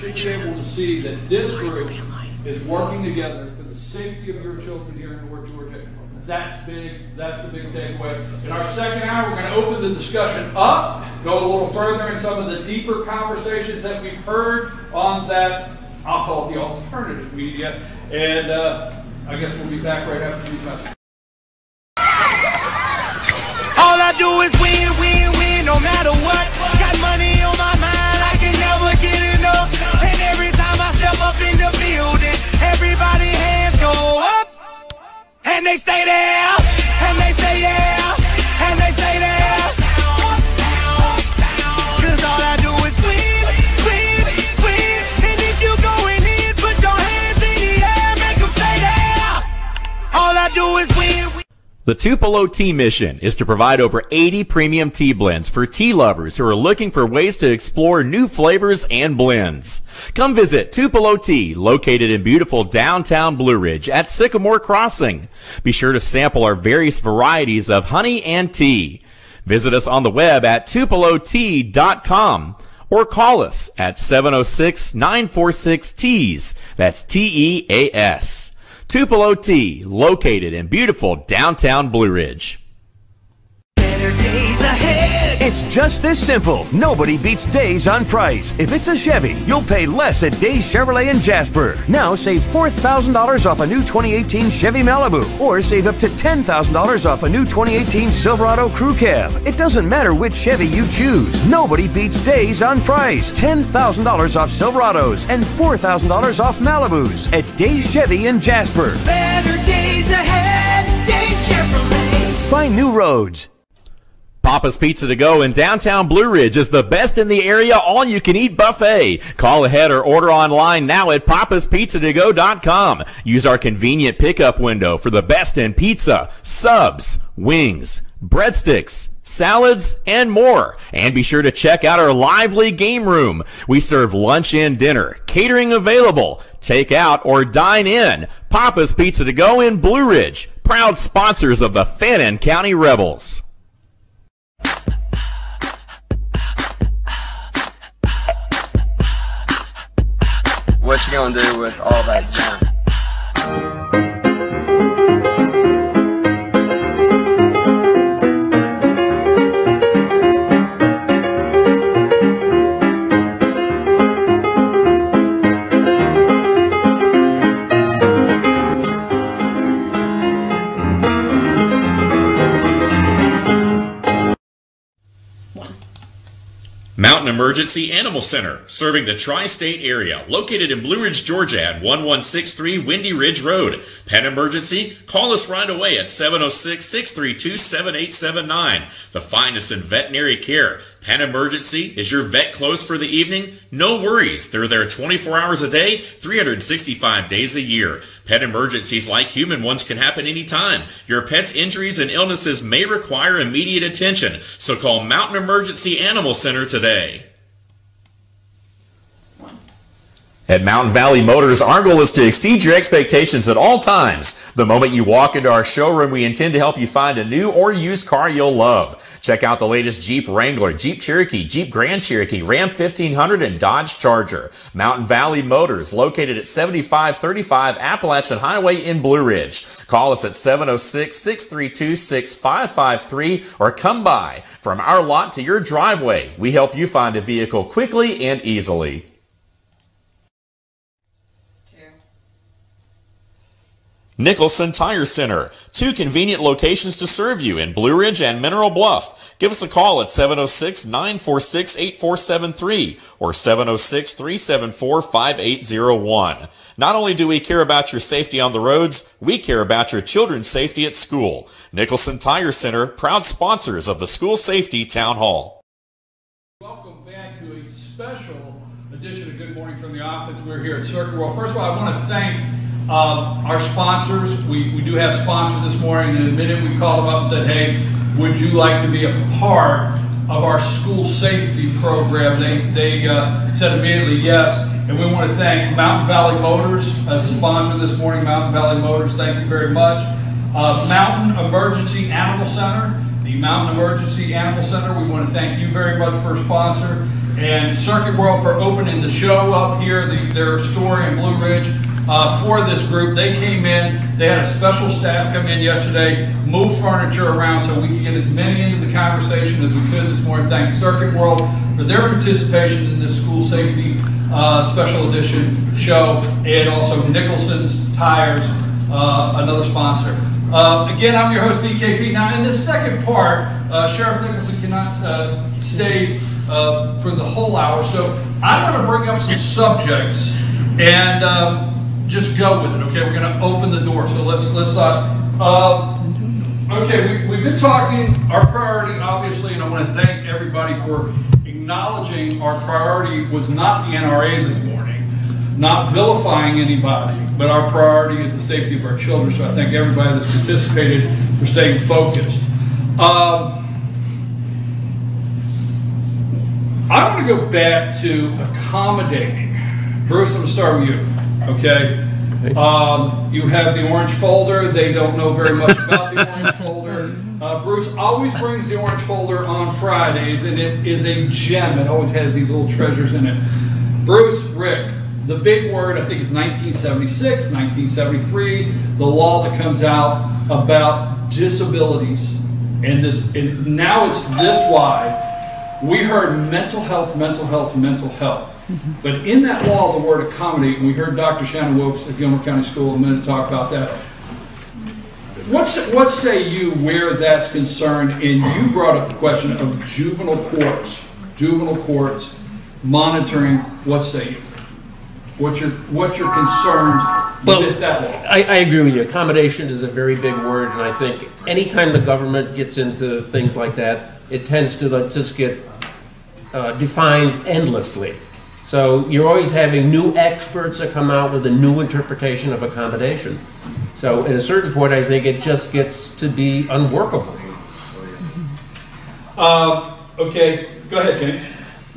should be able to see that this group is working together for the safety of your children here in North Georgia. That's big. That's the big takeaway. In our second hour, we're going to open the discussion up, go a little further in some of the deeper conversations that we've heard on that, I'll call it the alternative media. And I guess we'll be back right after these messages. All I do is win, win, win, no matter what. Got money on my mind, I can never get enough. And every time I step up in the building, everybody hands go up. And they stay there, and they say yeah, and they stay there. Cause all I do is win, win, win. And if you going in, put your hands in the air, make them stay there. All I do is win, win. The Tupelo Tea mission is to provide over 80 premium tea blends for tea lovers who are looking for ways to explore new flavors and blends. Come visit Tupelo Tea, located in beautiful downtown Blue Ridge at Sycamore Crossing. Be sure to sample our various varieties of honey and tea. Visit us on the web at tupelotea.com or call us at 706-946-TEAS. That's TEAS. Tupelo Tea, located in beautiful downtown Blue Ridge. Better days ahead. It's just this simple. Nobody beats Days on price. If it's a Chevy, you'll pay less at Days Chevrolet in Jasper. Now save $4,000 off a new 2018 Chevy Malibu, or save up to $10,000 off a new 2018 Silverado Crew Cab. It doesn't matter which Chevy you choose. Nobody beats Days on price. $10,000 off Silverados and $4,000 off Malibus at Days Chevy in Jasper. Better days ahead. Days Chevrolet. Find new roads. Papa's Pizza to Go in downtown Blue Ridge is the best in the area all-you-can-eat buffet. Call ahead or order online now at papaspizzatogo.com. Use our convenient pickup window for the best in pizza, subs, wings, breadsticks, salads, and more. And be sure to check out our lively game room. We serve lunch and dinner, catering available, take out or dine in. Papa's Pizza to Go in Blue Ridge, proud sponsors of the Fannin County Rebels. What you gonna do with all that junk? Mountain Emergency Animal Center, serving the tri-state area, located in Blue Ridge, Georgia at 1163 Windy Ridge Road. Pet emergency? Call us right away at 706-632-7879. The finest in veterinary care. Pet emergency? Is your vet closed for the evening? No worries. They're there 24 hours a day, 365 days a year. Pet emergencies like human ones can happen anytime. Your pet's injuries and illnesses may require immediate attention, so call Mountain Emergency Animal Center today. At Mountain Valley Motors, our goal is to exceed your expectations at all times. The moment you walk into our showroom, we intend to help you find a new or used car you'll love. Check out the latest Jeep Wrangler, Jeep Cherokee, Jeep Grand Cherokee, Ram 1500, and Dodge Charger. Mountain Valley Motors, located at 7535 Appalachian Highway in Blue Ridge. Call us at 706-632-6553 or come by. From our lot to your driveway, we help you find a vehicle quickly and easily. Nicholson Tire Center, 2 convenient locations to serve you in Blue Ridge and Mineral Bluff. Give us a call at 706-946-8473 or 706-374-5801. Not only do we care about your safety on the roads, we care about your children's safety at school. Nicholson Tire Center, proud sponsors of the School Safety Town Hall. Welcome back to a special edition of Good Morning from the Office. We're here at Circuit World. First of all, I want to thank our sponsors. We do have sponsors this morning. In a minute, we called them up and said, hey, would you like to be a part of our school safety program? They said immediately yes. And we want to thank Mountain Valley Motors as the sponsor this morning. Mountain Valley Motors, thank you very much. Mountain Emergency Animal Center. The Mountain Emergency Animal Center, we want to thank you very much for a sponsor. and Circuit World for opening the show up here, their store in Blue Ridge. For this group, they came in, they had a special staff come in yesterday, move furniture around so we could get as many into the conversation as we could this morning. Thanks Circuit World for their participation in this school safety special edition show, and also Nicholson's Tires, another sponsor. Again, I'm your host, BKP. Now, in this second part, Sheriff Nicholson cannot stay for the whole hour, so I'm going to bring up some subjects and just go with it. Okay, we're going to open the door. So let's okay, we've been talking our priority, obviously, and I want to thank everybody for acknowledging our priority was not the NRA this morning, not vilifying anybody, but our priority is the safety of our children. So I thank everybody that's participated for staying focused. I'm going to go back to accommodating. Bruce, I'm going to start with you. Okay, you have the orange folder. They don't know very much about the orange folder. Bruce always brings the orange folder on Fridays, and it is a gem. It always has these little treasures in it. Bruce, Rick, the big word, I think it's 1976, 1973, the law that comes out about disabilities. And now it's this wide. We heard mental health, mental health, mental health. But in that law, the word accommodate, and we heard Dr. Shanna Wilkes at Gilmer County School in a minute talk about that. What say you where that's concerned? And you brought up the question of juvenile courts monitoring. What say you? What's your concerns with that law? I agree with you. Accommodation is a very big word, and I think anytime the government gets into things like that, it tends to just get defined endlessly. So you're always having new experts that come out with a new interpretation of accommodation. So at a certain point, I think it just gets to be unworkable. Okay, go ahead, Jane.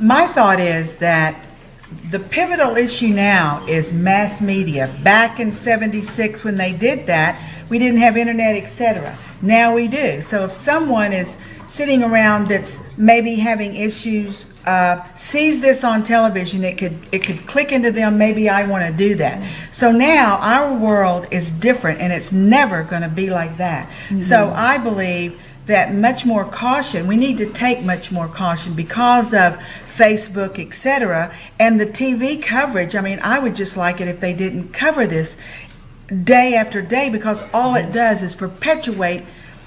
My thought is that the pivotal issue now is mass media. Back in '76 when they did that, we didn't have internet, etc. Now we do. So if someone is sitting around that's maybe having issues, sees this on television, it could click into them, maybe I want to do that. So now our world is different, and it's never going to be like that. So I believe that much more caution, we need to take much more caution because of Facebook, etc., and the TV coverage. I mean, I would just like it if they didn't cover this day after day, because all it does is perpetuate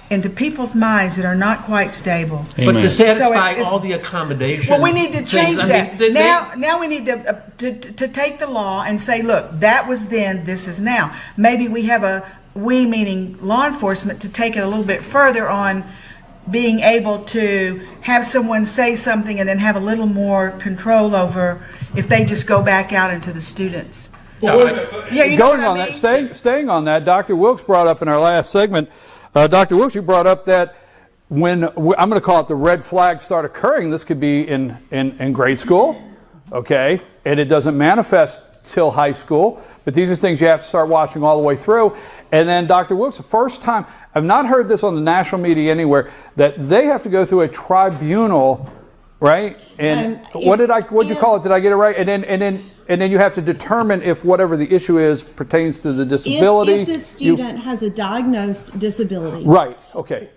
into people's minds that are not quite stable. Amen. But to satisfy all the accommodation, well, we need to change that. Now we need to take the law and say, look, that was then, this is now. Maybe we have we meaning law enforcement, to take it a little bit further on being able to have someone say something and then have a little more control over if they just go back out into the students. Going on that, staying on that, Dr. Wilkes brought up in our last segment, Dr. Wilkes, you brought up that when, I'm going to call it the red flags start occurring, this could be in grade school, okay, and it doesn't manifest till high school, but these are things you have to start watching all the way through. And then Dr. Wilkes, the first time, I've not heard this on the national media anywhere, that they have to go through a tribunal, right? And what'd you call it? Did I get it right? And then you have to determine if whatever the issue is pertains to the disability. If the student has a diagnosed disability. Right, okay.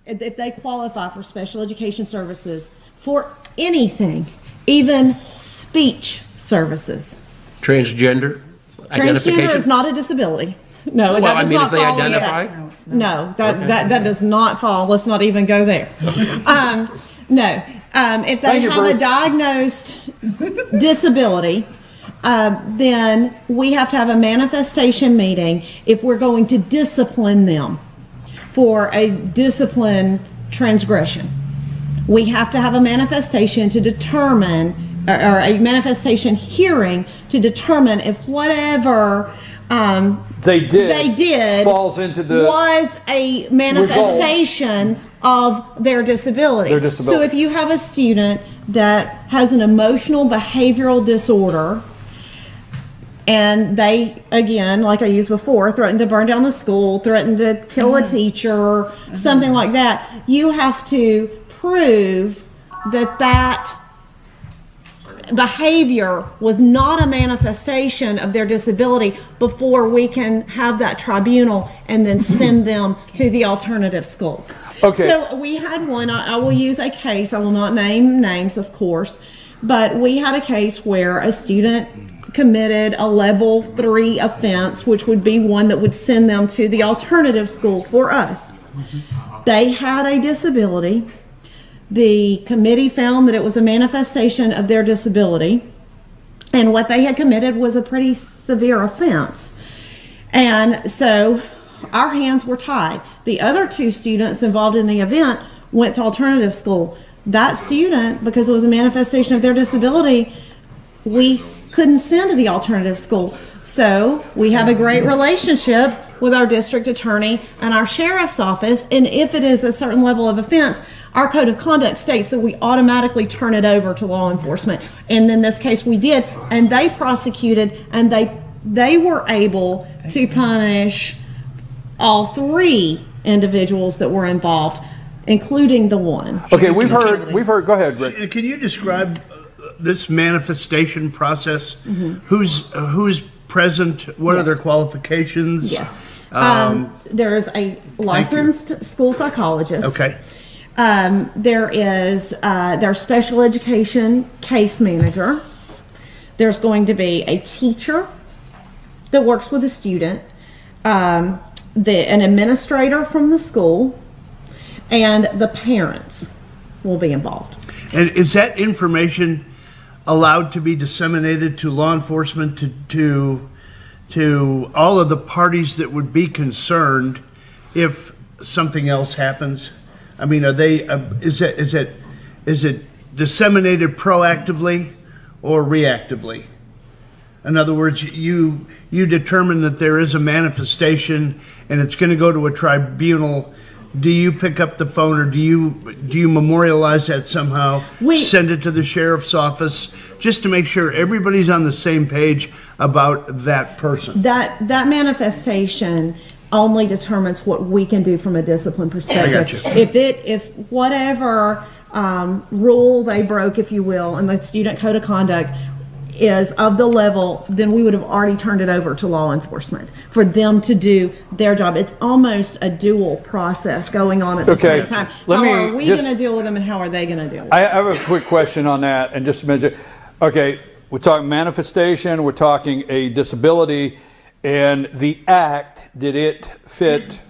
If they qualify for special education services for anything, even speech services. Transgender? Transgender is not a disability. No, well, that does not if they fall identify? No, that does not fall. Let's not even go there. No, if they have a diagnosed disability, then we have to have a manifestation meeting if we're going to discipline them for a discipline transgression. We have to have a manifestation to determine, or a manifestation hearing to determine if whatever they did falls into the was a manifestation of their disability. So if you have a student that has an emotional behavioral disorder, and they, again, like I used before, threatened to burn down the school, threatened to kill a teacher, something like that, you have to prove that behavior was not a manifestation of their disability before we can have that tribunal and then send them to the alternative school. Okay. So we had one, I will use a case, I will not name names, of course, but we had a case where a student committed a level 3 offense, which would be one that would send them to the alternative school for us. They had a disability. The committee found that it was a manifestation of their disability, and what they had committed was a pretty severe offense. And so our hands were tied. The other 2 students involved in the event went to alternative school. That student, because it was a manifestation of their disability, we couldn't send to the alternative school. So we have a great relationship with our district attorney and our sheriff's office, and if it is a certain level of offense, our code of conduct states that we automatically turn it over to law enforcement. And in this case we did, and they prosecuted, and they were able to punish all 3 individuals that were involved, including the one. Okay, we've heard, go ahead, Rick. Can you describe this manifestation process? Who's present? What are their qualifications? Yes. There's a licensed school psychologist. Okay. There's their special education case manager. There's going to be a teacher that works with the student, an administrator from the school, and the parents will be involved. And is that information allowed to be disseminated to law enforcement, to all of the parties that would be concerned if something else happens? I mean, are they? Is it disseminated proactively or reactively? In other words, you determine that there is a manifestation and it's going to go to a tribunal. Do you pick up the phone, or do you memorialize that somehow? Send it to the sheriff's office, just to make sure everybody's on the same page about that person. That manifestation only determines what we can do from a discipline perspective. I got you. If whatever rule they broke, if you will, in the student code of conduct is of the level, then we would have already turned it over to law enforcement for them to do their job. It's almost a dual process going on at the same time. How are we going to deal with them, and how are they going to deal with them? I have a quick question on that, and just to mention, okay, we're talking manifestation, we're talking a disability, and the act, did it fit,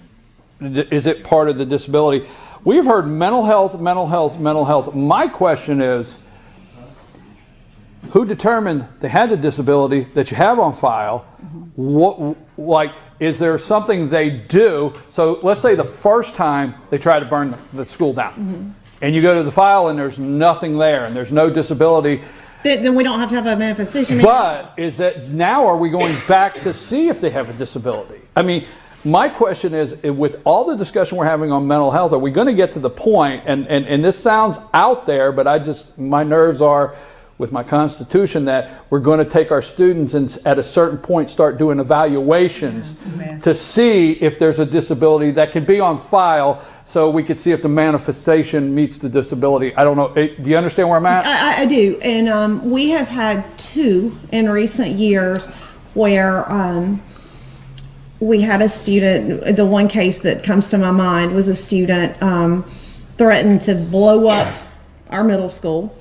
is it part of the disability? We've heard mental health, mental health, mental health. My question is, who determined they had the disability that you have on file? What, like, is there something they do? So let's say the first time they try to burn the school down, and you go to the file and there's nothing there, and there's no disability. Then we don't have to have a manifestation. But is that now, are we going back to see if they have a disability? I mean, my question is, with all the discussion we're having on mental health, are we going to get to the point, and this sounds out there, but my nerves are with my constitution, that we're going to take our students and at a certain point start doing evaluations to see if there's a disability that can be on file, so we could see if the manifestation meets the disability. I don't know. Do you understand where I'm at? I do. And we have had 2 in recent years where we had a student, the one case that comes to my mind was a student threatened to blow up our middle school.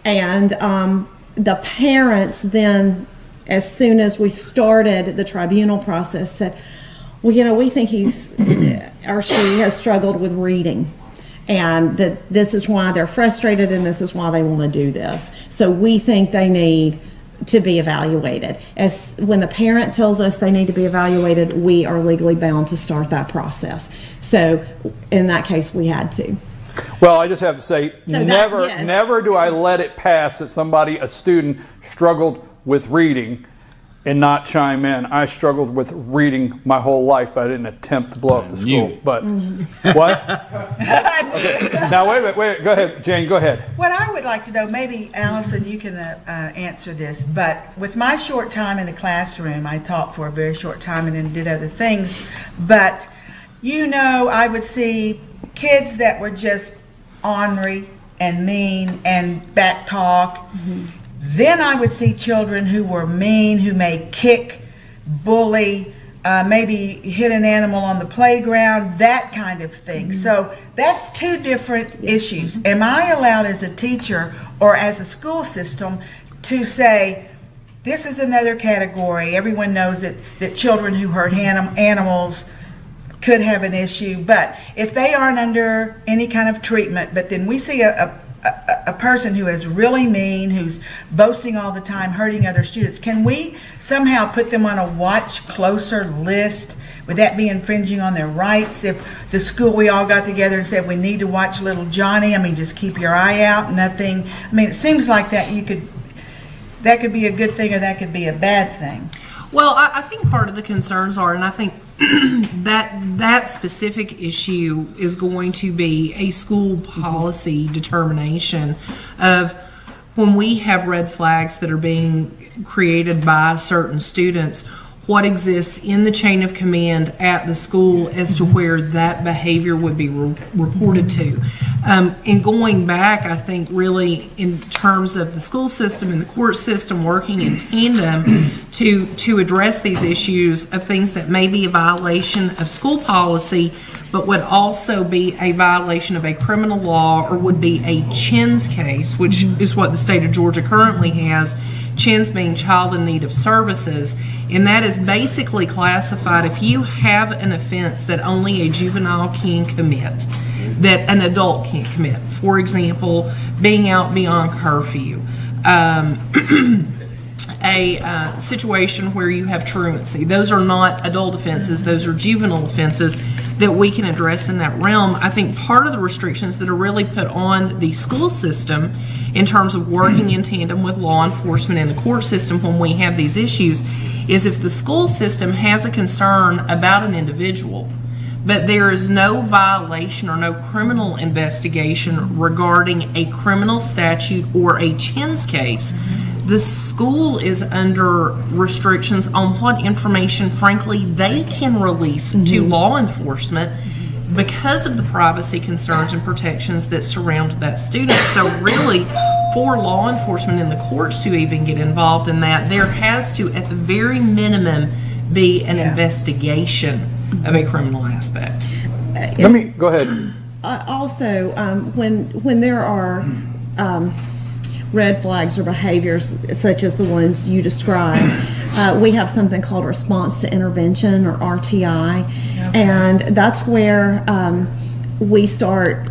And the parents then, as soon as we started the tribunal process, said, well, you know, we think he's or she has struggled with reading, and that this is why they're frustrated and this is why they want to do this. So we think they need to be evaluated. As when the parent tells us they need to be evaluated, we are legally bound to start that process. So in that case, we had to. Well, I just have to say, never do I let it pass that a student struggled with reading and not chime in. I struggled with reading my whole life, but I didn't attempt to blow up the school. But what? Okay. Now wait a minute. Go ahead, Jane. Go ahead. What I would like to know, maybe Alison, you can answer this. But with my short time in the classroom, I taught for a very short time and then did other things. But you know, I would see kids that were just ornery and mean and back talk. Then I would see children who were mean, who may kick, bully, maybe hit an animal on the playground, that kind of thing. So that's two different issues. Am I allowed as a teacher or as a school system to say, this is another category? Everyone knows that children who hurt animals could have an issue, but if they aren't under any kind of treatment, but then we see a person who is really mean, who's boasting all the time, hurting other students, can we somehow put them on a watch closer list? Would that be infringing on their rights? If the school, we all got together and said we need to watch little Johnny, I mean, just keep your eye out, nothing. I mean, it seems like that that could be a good thing or that could be a bad thing. Well, I think part of the concerns are, and I think that specific issue is going to be a school policy determination of when we have red flags that are being created by certain students, what exists in the chain of command at the school as to where that behavior would be reported to. And going back, I think really in terms of the school system and the court system working in tandem to address these issues of things that may be a violation of school policy, but would also be a violation of a criminal law or would be a CHINS case, which is what the state of Georgia currently has, CHINS being child in need of services, and that is basically classified if you have an offense that only a juvenile can commit, that an adult can't commit. For example, being out beyond curfew, a situation where you have truancy. Those are not adult offenses, those are juvenile offenses that we can address in that realm. I think part of the restrictions that are really put on the school system in terms of working in tandem with law enforcement and the court system when we have these issues is if the school system has a concern about an individual, but there is no violation or no criminal investigation regarding a criminal statute or a CHINS case, the school is under restrictions on what information, frankly, they can release to law enforcement because of the privacy concerns and protections that surround that student. So really, for law enforcement and the courts to even get involved in that, there has to, at the very minimum, be an investigation of a criminal aspect. Let me, go ahead. Also, when there are red flags or behaviors such as the ones you described, we have something called response to intervention, or RTI, and that's where we start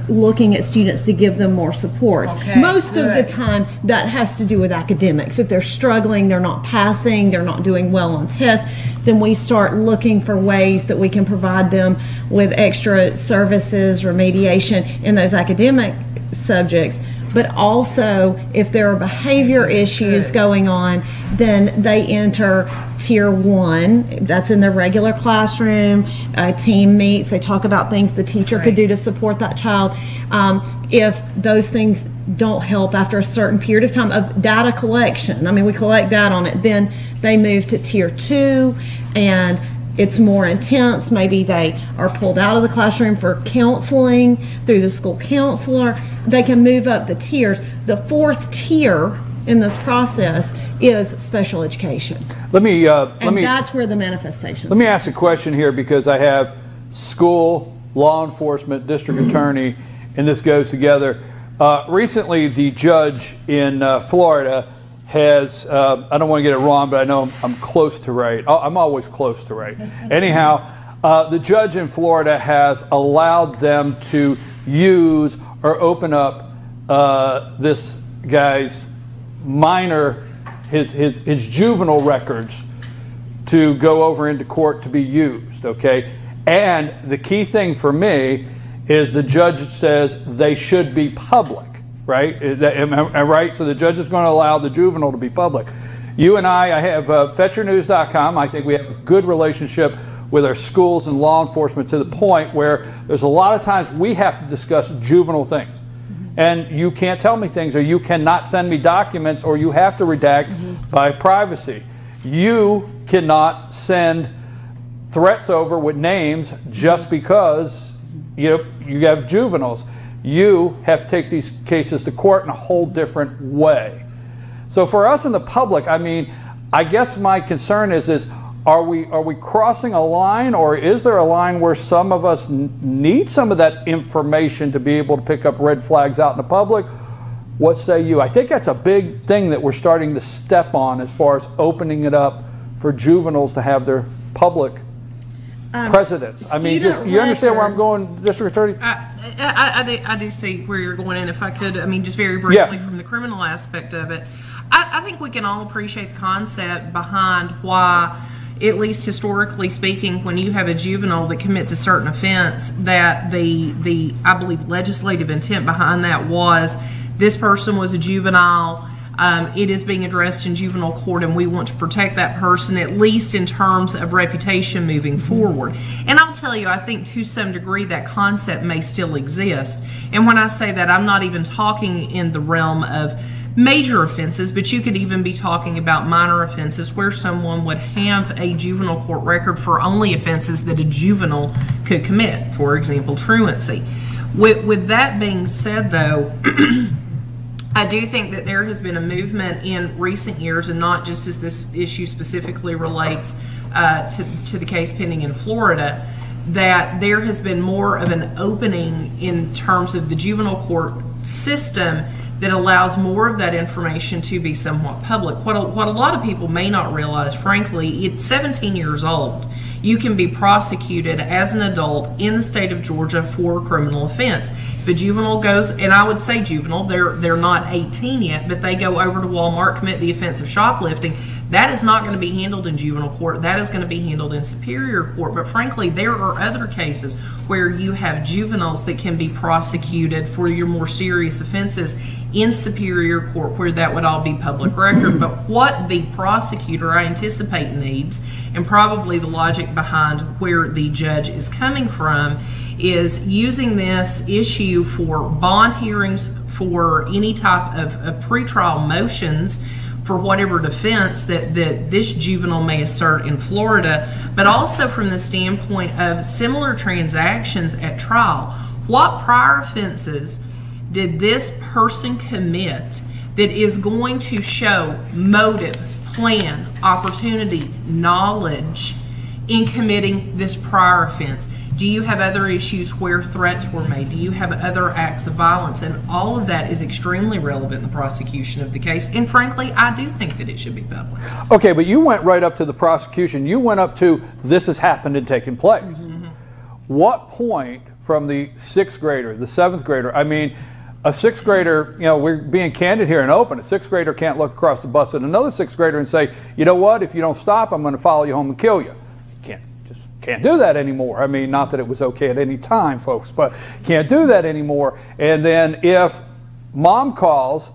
looking at students to give them more support. Most of the time that has to do with academics. If they're struggling, they're not passing, they're not doing well on tests, then we start looking for ways that we can provide them with extra services, remediation in those academic subjects. But also, if there are behavior issues going on, then they enter Tier 1. That's in their regular classroom. Team meets. They talk about things the teacher could do to support that child. If those things don't help after a certain period of time of data collection, I mean, we collect data on it, then they move to Tier 2, and it's more intense. Maybe they are pulled out of the classroom for counseling through the school counselor. They can move up the tiers. The fourth tier in this process is special education. That's where the manifestations. Let me ask a question here, because I have school, law enforcement, district attorney, and this goes together. Recently, the judge in Florida has, I don't want to get it wrong, but I know I'm close to right. I'm always close to right. Anyhow, the judge in Florida has allowed them to use or open up this guy's minor, his juvenile records to go over into court to be used, okay? And the key thing for me is the judge says they should be public. Right? Am I right? So the judge is going to allow the juvenile to be public. You and I have FetcherNews.com. I think we have a good relationship with our schools and law enforcement to the point where there's a lot of times we have to discuss juvenile things. And you can't tell me things, or you cannot send me documents, or you have to redact by privacy. You cannot send threats over with names just because you have juveniles. You have to take these cases to court in a whole different way. So for us in the public, I mean, I guess my concern is are we crossing a line, or is there a line where some of us need some of that information to be able to pick up red flags out in the public? What say you? I think that's a big thing that we're starting to step on as far as opening it up for juveniles to have their public precedents. I mean, just you understand where I'm going, District Attorney? I do see where you're going, and if I could, I mean, just very briefly from the criminal aspect of it, I think we can all appreciate the concept behind why, at least historically speaking, when you have a juvenile that commits a certain offense, that the I believe legislative intent behind that was this person was a juvenile. It is being addressed in juvenile court, and we want to protect that person, at least in terms of reputation moving forward. And I'll tell you, I think to some degree that concept may still exist. And when I say that, I'm not even talking in the realm of major offenses, but you could even be talking about minor offenses where someone would have a juvenile court record for only offenses that a juvenile could commit, for example, truancy. With that being said, though, I do think that there has been a movement in recent years, and not just as this issue specifically relates to the case pending in Florida, that there has been more of an opening in terms of the juvenile court system that allows more of that information to be somewhat public. What a lot of people may not realize, frankly, at 17 years old, you can be prosecuted as an adult in the state of Georgia for a criminal offense. If a juvenile goes, and I would say juvenile, they're not 18 yet, but they go over to Walmart, commit the offense of shoplifting, that is not going to be handled in juvenile court. That is going to be handled in superior court. But frankly, there are other cases where you have juveniles that can be prosecuted for your more serious offenses in superior court, where that would all be public record. But what the prosecutor, I anticipate, needs, and probably the logic behind where the judge is coming from, is using this issue for bond hearings, for any type of pretrial motions for whatever defense that this juvenile may assert in Florida, but also from the standpoint of similar transactions at trial. What prior offenses did this person commit that is going to show motive, plan, opportunity, knowledge in committing this prior offense? Do you have other issues where threats were made? Do you have other acts of violence? And all of that is extremely relevant in the prosecution of the case. And frankly, I do think that it should be public. Okay, but you went right up to the prosecution. You went up to this has happened and taken place. Mm-hmm. What point from the 6th grader, the 7th grader, I mean, a 6th grader, you know, we're being candid here and open, a 6th grader can't look across the bus at another 6th grader and say, you know what, if you don't stop, I'm going to follow you home and kill you. Can't do that anymore. I mean, not that it was okay at any time, folks, but can't do that anymore. And then if mom calls,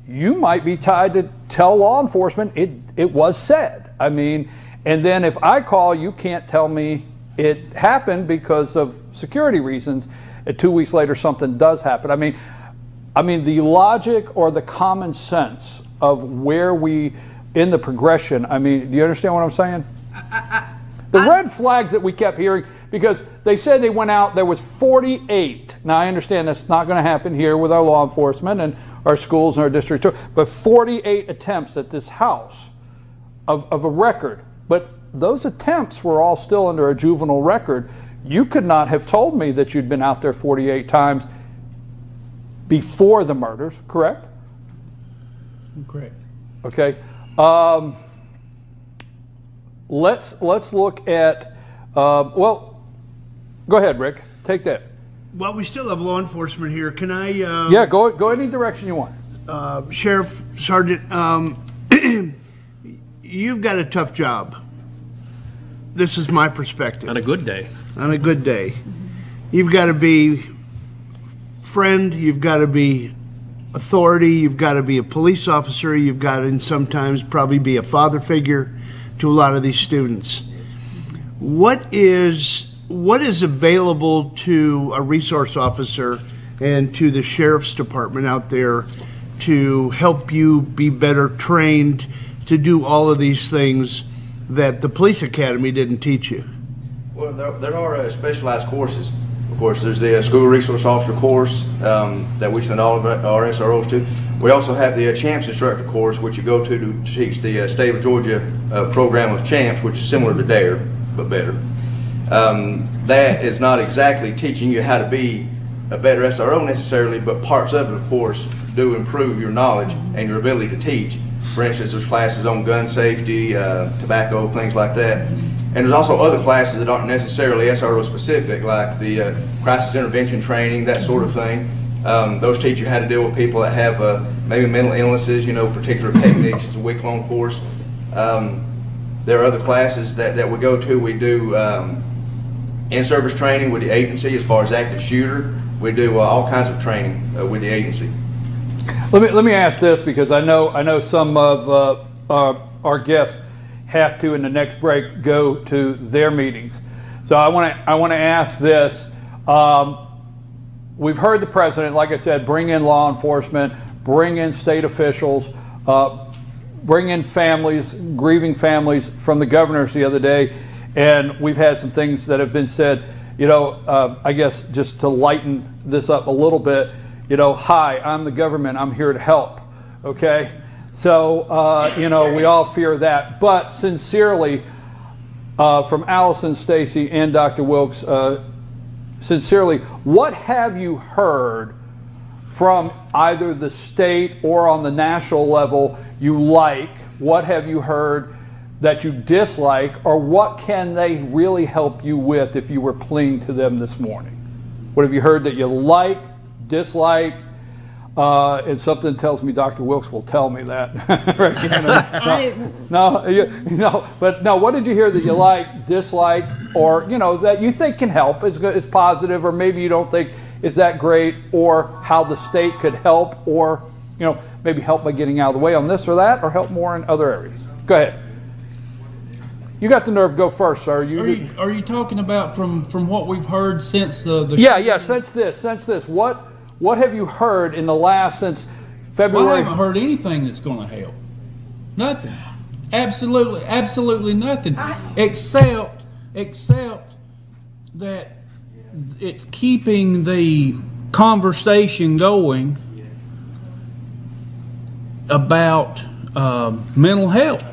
you might be tied to tell law enforcement it was said. I mean, and then if I call, you can't tell me it happened because of security reasons. And 2 weeks later, something does happen. I mean, the logic or the common sense of where we in the progression. I mean, do you understand what I'm saying? The red flags that we kept hearing, because they said they went out, there was 48. Now, I understand that's not going to happen here with our law enforcement and our schools and our district, but 48 attempts at this house of a record. But those attempts were all still under a juvenile record. You could not have told me that you'd been out there 48 times before the murders, correct? Correct. Okay. Let's look at, well, go ahead, Rick. Take that. Well, we still have law enforcement here. Can I? Yeah, go any direction you want. Sheriff, Sergeant, you've got a tough job. This is my perspective. On a good day. On a good day. You've got to be friend, you've got to be authority, you've got to be a police officer, you've got to sometimes probably be a father figure to a lot of these students. What is available to a resource officer and to the sheriff's department out there to help you be better trained to do all of these things that the police academy didn't teach you? Well, there are specialized courses. Of course, there's the school resource officer course that we send all of our SROs to. We also have the CHAMPS instructor course, which you go to teach the state of Georgia program of CHAMPS, which is similar to DARE, but better. That is not exactly teaching you how to be a better SRO necessarily, but parts of it, of course, do improve your knowledge and your ability to teach. For instance, there's classes on gun safety, tobacco, things like that. And there's also other classes that aren't necessarily SRO specific, like the crisis intervention training, that sort of thing. Those teach you how to deal with people that have maybe mental illnesses, you know, particular techniques. It's a week-long course. There are other classes that we go to. We do in-service training with the agency as far as active shooter. We do all kinds of training with the agency. Let me ask this, because I know some of our guests have to, in the next break, go to their meetings. So I want to ask this. We've heard the president, like I said, bring in law enforcement, bring in state officials, bring in families, grieving families from the governors the other day, and we've had some things that have been said. You know, I guess just to lighten this up a little bit, you know, hi, I'm the government, I'm here to help, okay? So, you know, we all fear that. But sincerely, from Alison, Stacy, and Dr. Wilkes, sincerely, what have you heard from either the state or on the national level you like? What have you heard that you dislike, or what can they really help you with if you were pleading to them this morning? What have you heard that you like, dislike? And something tells me Dr. Wilkes will tell me that. Right? No, what did you hear that you like, dislike, or, you know, that you think can help, is positive, or maybe you don't think is that great, or how the state could help, or, you know, maybe help by getting out of the way on this or that, or help more in other areas? Go ahead. You got the nerve. Go first, sir. Are you talking about from what we've heard since the yeah, since this. What have you heard in the last, since February? Well, I haven't heard anything that's going to help. Nothing. Absolutely nothing. Except that it's keeping the conversation going about mental health.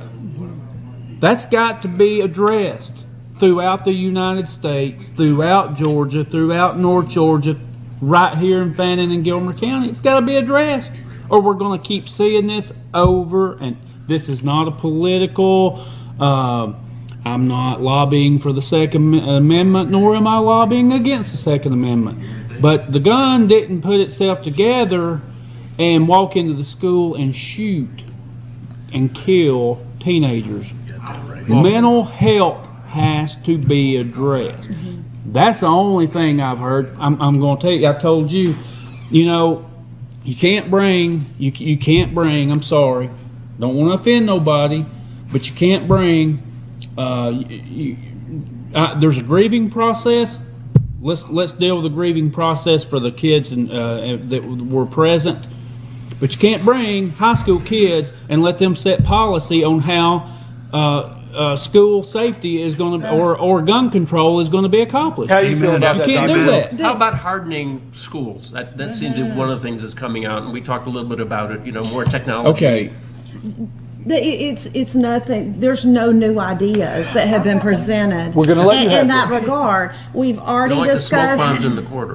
That's got to be addressed throughout the United States, throughout Georgia, throughout North Georgia, right here in Fannin and Gilmer County. It's got to be addressed, or we're going to keep seeing this over. And this is not a political, I'm not lobbying for the Second Amendment, nor am I lobbying against the Second Amendment. But the gun didn't put itself together and walk into the school and shoot and kill teenagers. Mental health has to be addressed. That's the only thing I've heard. I'm going to tell you, I told you, you know, you can't bring, I'm sorry, don't want to offend nobody, but you can't bring, there's a grieving process. Let's deal with the grieving process for the kids that were present. But you can't bring high school kids and let them set policy on how school safety is going to, or gun control is going to be accomplished. How do you feel about that? You can't do that. How about hardening schools? That seems to be one of the things that's coming out, and we talked a little bit about it. You know, more technology. Okay. It's nothing. There's no new ideas that have been presented. We're going to let you have in that regard. We've already discussed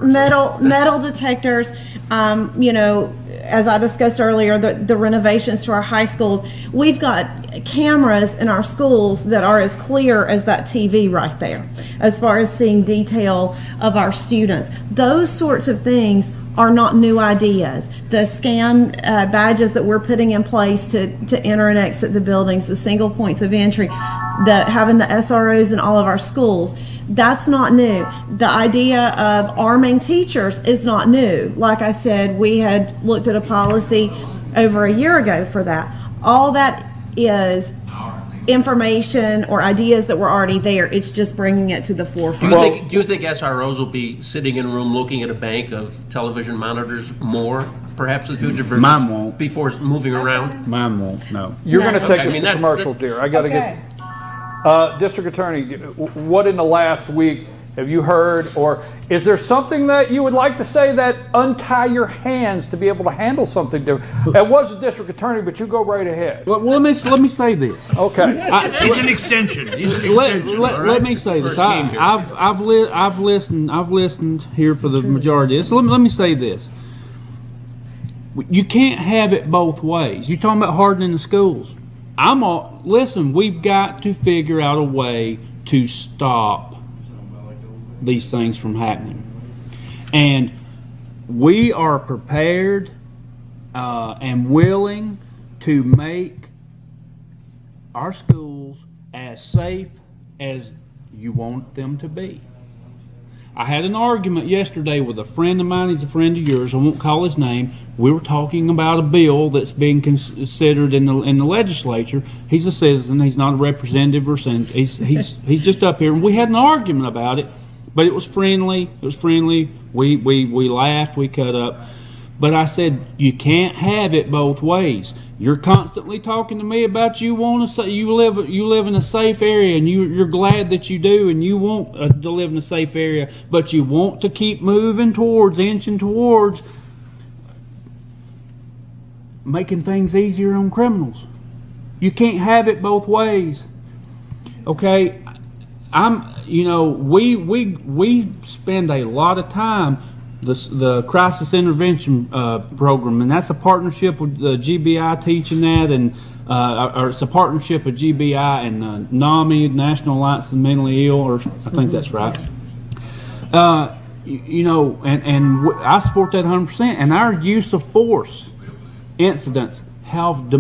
metal detectors. You know, as I discussed earlier, the renovations to our high schools. We've got cameras in our schools that are as clear as that TV right there, as far as seeing detail of our students. Those sorts of things are not new ideas. The scan badges that we're putting in place to enter and exit the buildings, the single points of entry, having the SROs in all of our schools, that's not new. The idea of arming teachers is not new. Like I said, we had looked at a policy over a year ago for that. All that is information or ideas that were already there. It's just bringing it to the forefront. Do you think SROs will be sitting in a room looking at a bank of television monitors more, perhaps in the future? Mine won't. Before moving around? Mine won't, no. You're going to take us to commercial, dear. I got to get... District Attorney, what in the last week Have you heard, or is there something that you would like to say that untie your hands to be able to handle something different? It was a district attorney, but you go right ahead. Well, let me say this. Okay. It's an extension. Let me say this. I've listened here for the majority of this. Let me say this. You can't have it both ways. You're talking about hardening the schools. Listen, we've got to figure out a way to stop these things from happening. And we are prepared and willing to make our schools as safe as you want them to be. I had an argument yesterday with a friend of mine. He's a friend of yours. I won't call his name. We were talking about a bill that's being considered in the legislature. He's a citizen. He's not a representative or senator. He's just up here. And we had an argument about it, but it was friendly. It was friendly. We laughed. We cut up. But I said, you can't have it both ways. You're constantly talking to me about you live in a safe area, and you're glad that you do, and you want to live in a safe area, but you want to keep moving inching towards making things easier on criminals. You can't have it both ways. Okay, we spend a lot of time. The crisis intervention program, and that's a partnership with the GBI teaching that, and or it's a partnership with GBI and NAMI, National Alliance of the Mentally Ill, or I think that's right. And I support that 100%. And our use of force incidents have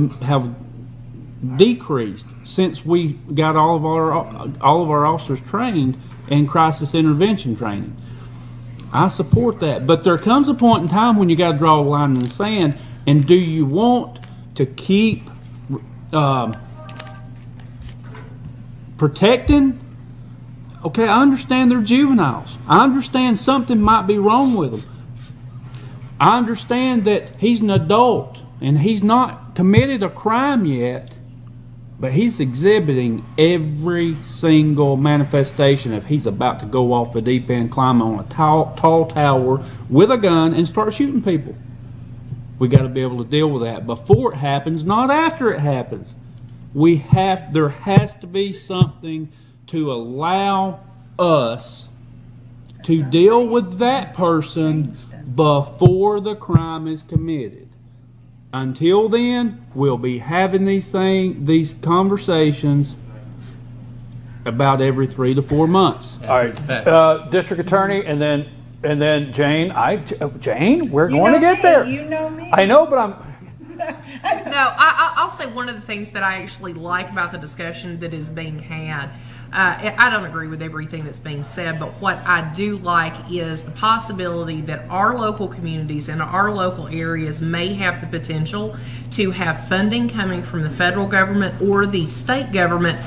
decreased since we got all of our officers trained in crisis intervention training. I support that, but there comes a point in time when you got to draw a line in the sand. And do you want to keep protecting? Okay, I understand they're juveniles. I understand something might be wrong with them. I understand that he's an adult and he's not committed a crime yet, but he's exhibiting every single manifestation of he's about to go off the deep end, climb on a tall tower with a gun and start shooting people. We got to be able to deal with that before it happens, not after it happens. There has to be something to allow us to deal with that person before the crime is committed. Until then, we'll be having these conversations about every 3 to 4 months. All right, District Attorney, and then Jane. Jane, we're going to get there. You know me. I know, but I'm. No, I'll say one of the things that I actually like about the discussion that is being had. I don't agree with everything that's being said, but what I do like is the possibility that our local communities and our local areas may have the potential to have funding coming from the federal government or the state government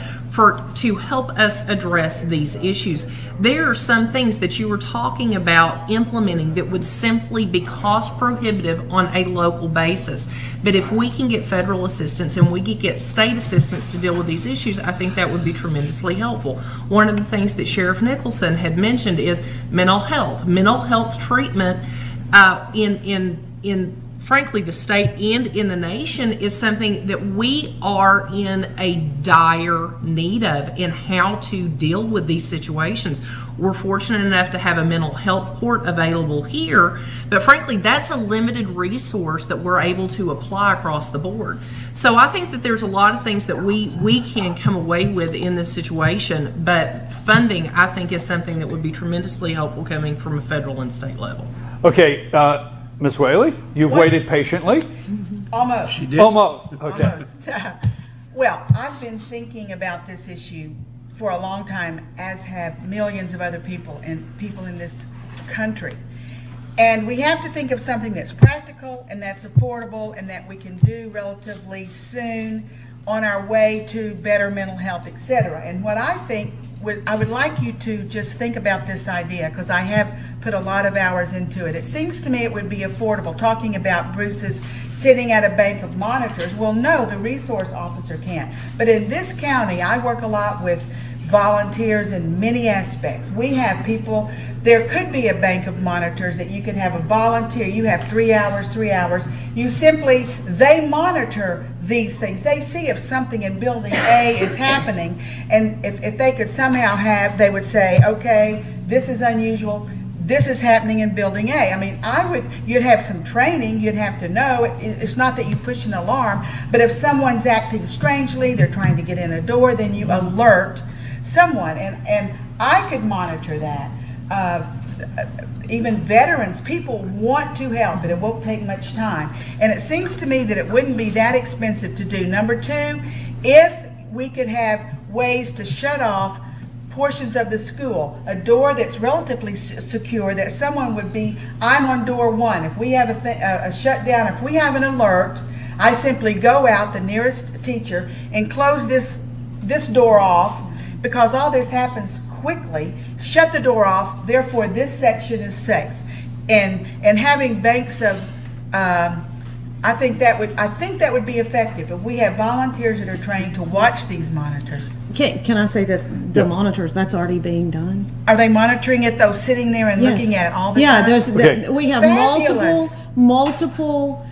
to help us address these issues. There are some things that you were talking about implementing that would simply be cost prohibitive on a local basis. But if we can get federal assistance and we can get state assistance to deal with these issues, I think that would be tremendously helpful. One of the things that Sheriff Nicholson had mentioned is mental health. Mental health treatment in frankly the state and in the nation is something that we are in a dire need of in how to deal with these situations. We're fortunate enough to have a mental health court available here, but frankly that's a limited resource that we're able to apply across the board. So I think that there's a lot of things that we can come away with in this situation, but funding I think is something that would be tremendously helpful coming from a federal and state level. Okay, Ms. Whaley, you've waited patiently. Almost. She did. Almost. Okay. Almost. Well, I've been thinking about this issue for a long time, as have millions of other people in this country. And we have to think of something that's practical and that's affordable and that we can do relatively soon on our way to better mental health, etc. And what I think, I would like you to just think about this idea, because I have put a lot of hours into it. It seems to me it would be affordable. Talking about Bruce's sitting at a bank of monitors, well, no, the resource officer can't. But in this county, I work a lot with volunteers in many aspects. We have people, there could be a bank of monitors that you could have a volunteer, you have 3 hours, 3 hours. You simply, they monitor these things. They see if something in building A is happening, and if they could somehow have, they would say, okay, this is unusual, this is happening in building A. I mean, you'd have some training, you'd have to know, it's not that you push an alarm, but if someone's acting strangely, they're trying to get in a door, then you alert someone, and I could monitor that. Even veterans, people want to help, but it won't take much time. And it seems to me that it wouldn't be that expensive to do. Number two, if we could have ways to shut off portions of the school, a door that's relatively secure, that someone would be, I'm on door 1. If we have a shutdown, if we have an alert, I simply go out, the nearest teacher, and close this door off, because all this happens quickly, shut the door off, therefore this section is safe. And having banks of, I think that would be effective if we have volunteers that are trained to watch these monitors. Can I say that the monitors, that's already being done? Are they monitoring it though, sitting there and looking at it all the time? Yeah, we have multiple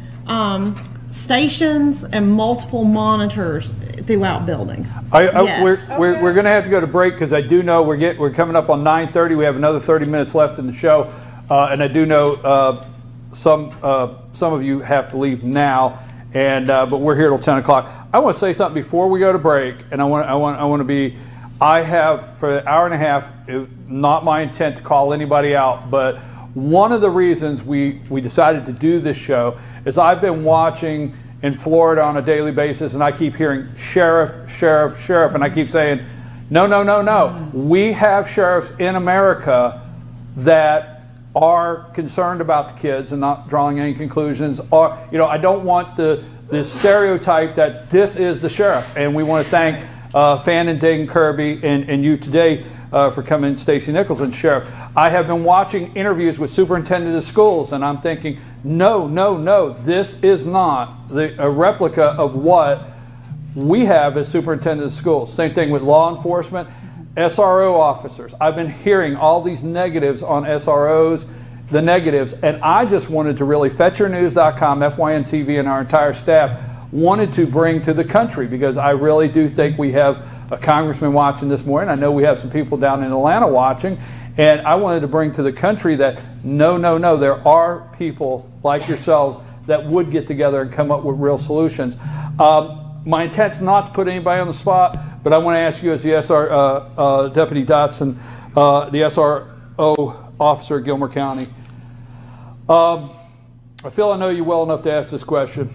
stations and multiple monitors throughout buildings. Yes. We're going to have to go to break, because I do know we're coming up on 9:30. We have another 30 minutes left in the show, and I do know some of you have to leave now, and but we're here till 10 o'clock. I want to say something before we go to break, and I have for an hour and a half. Not my intent to call anybody out, but one of the reasons we decided to do this show is I've been watching in Florida on a daily basis, and I keep hearing sheriff, sheriff, sheriff, and I keep saying, no, no, no, no. We have sheriffs in America that are concerned about the kids and not drawing any conclusions. Or, I don't want the stereotype that this is the sheriff. And we want to thank Fannin, Dane, Kirby, and you today for coming, Stacy Nicholson, Sheriff. I have been watching interviews with superintendent of schools, and I'm thinking, no, no, no, this is not a replica of what we have as superintendent of schools. Same thing with law enforcement, SRO officers. I've been hearing all these negatives on SROs, the negatives, and I just wanted to really, FetcherNews.com, FYNTV, and our entire staff wanted to bring to the country, because I really do think we have a congressman watching this morning. I know we have some people down in Atlanta watching, and I wanted to bring to the country that no, no, no, there are people like yourselves that would get together and come up with real solutions. My intent's not to put anybody on the spot, but I want to ask you as the Deputy Dotson, the SRO officer of Gilmer County. I feel I know you well enough to ask this question.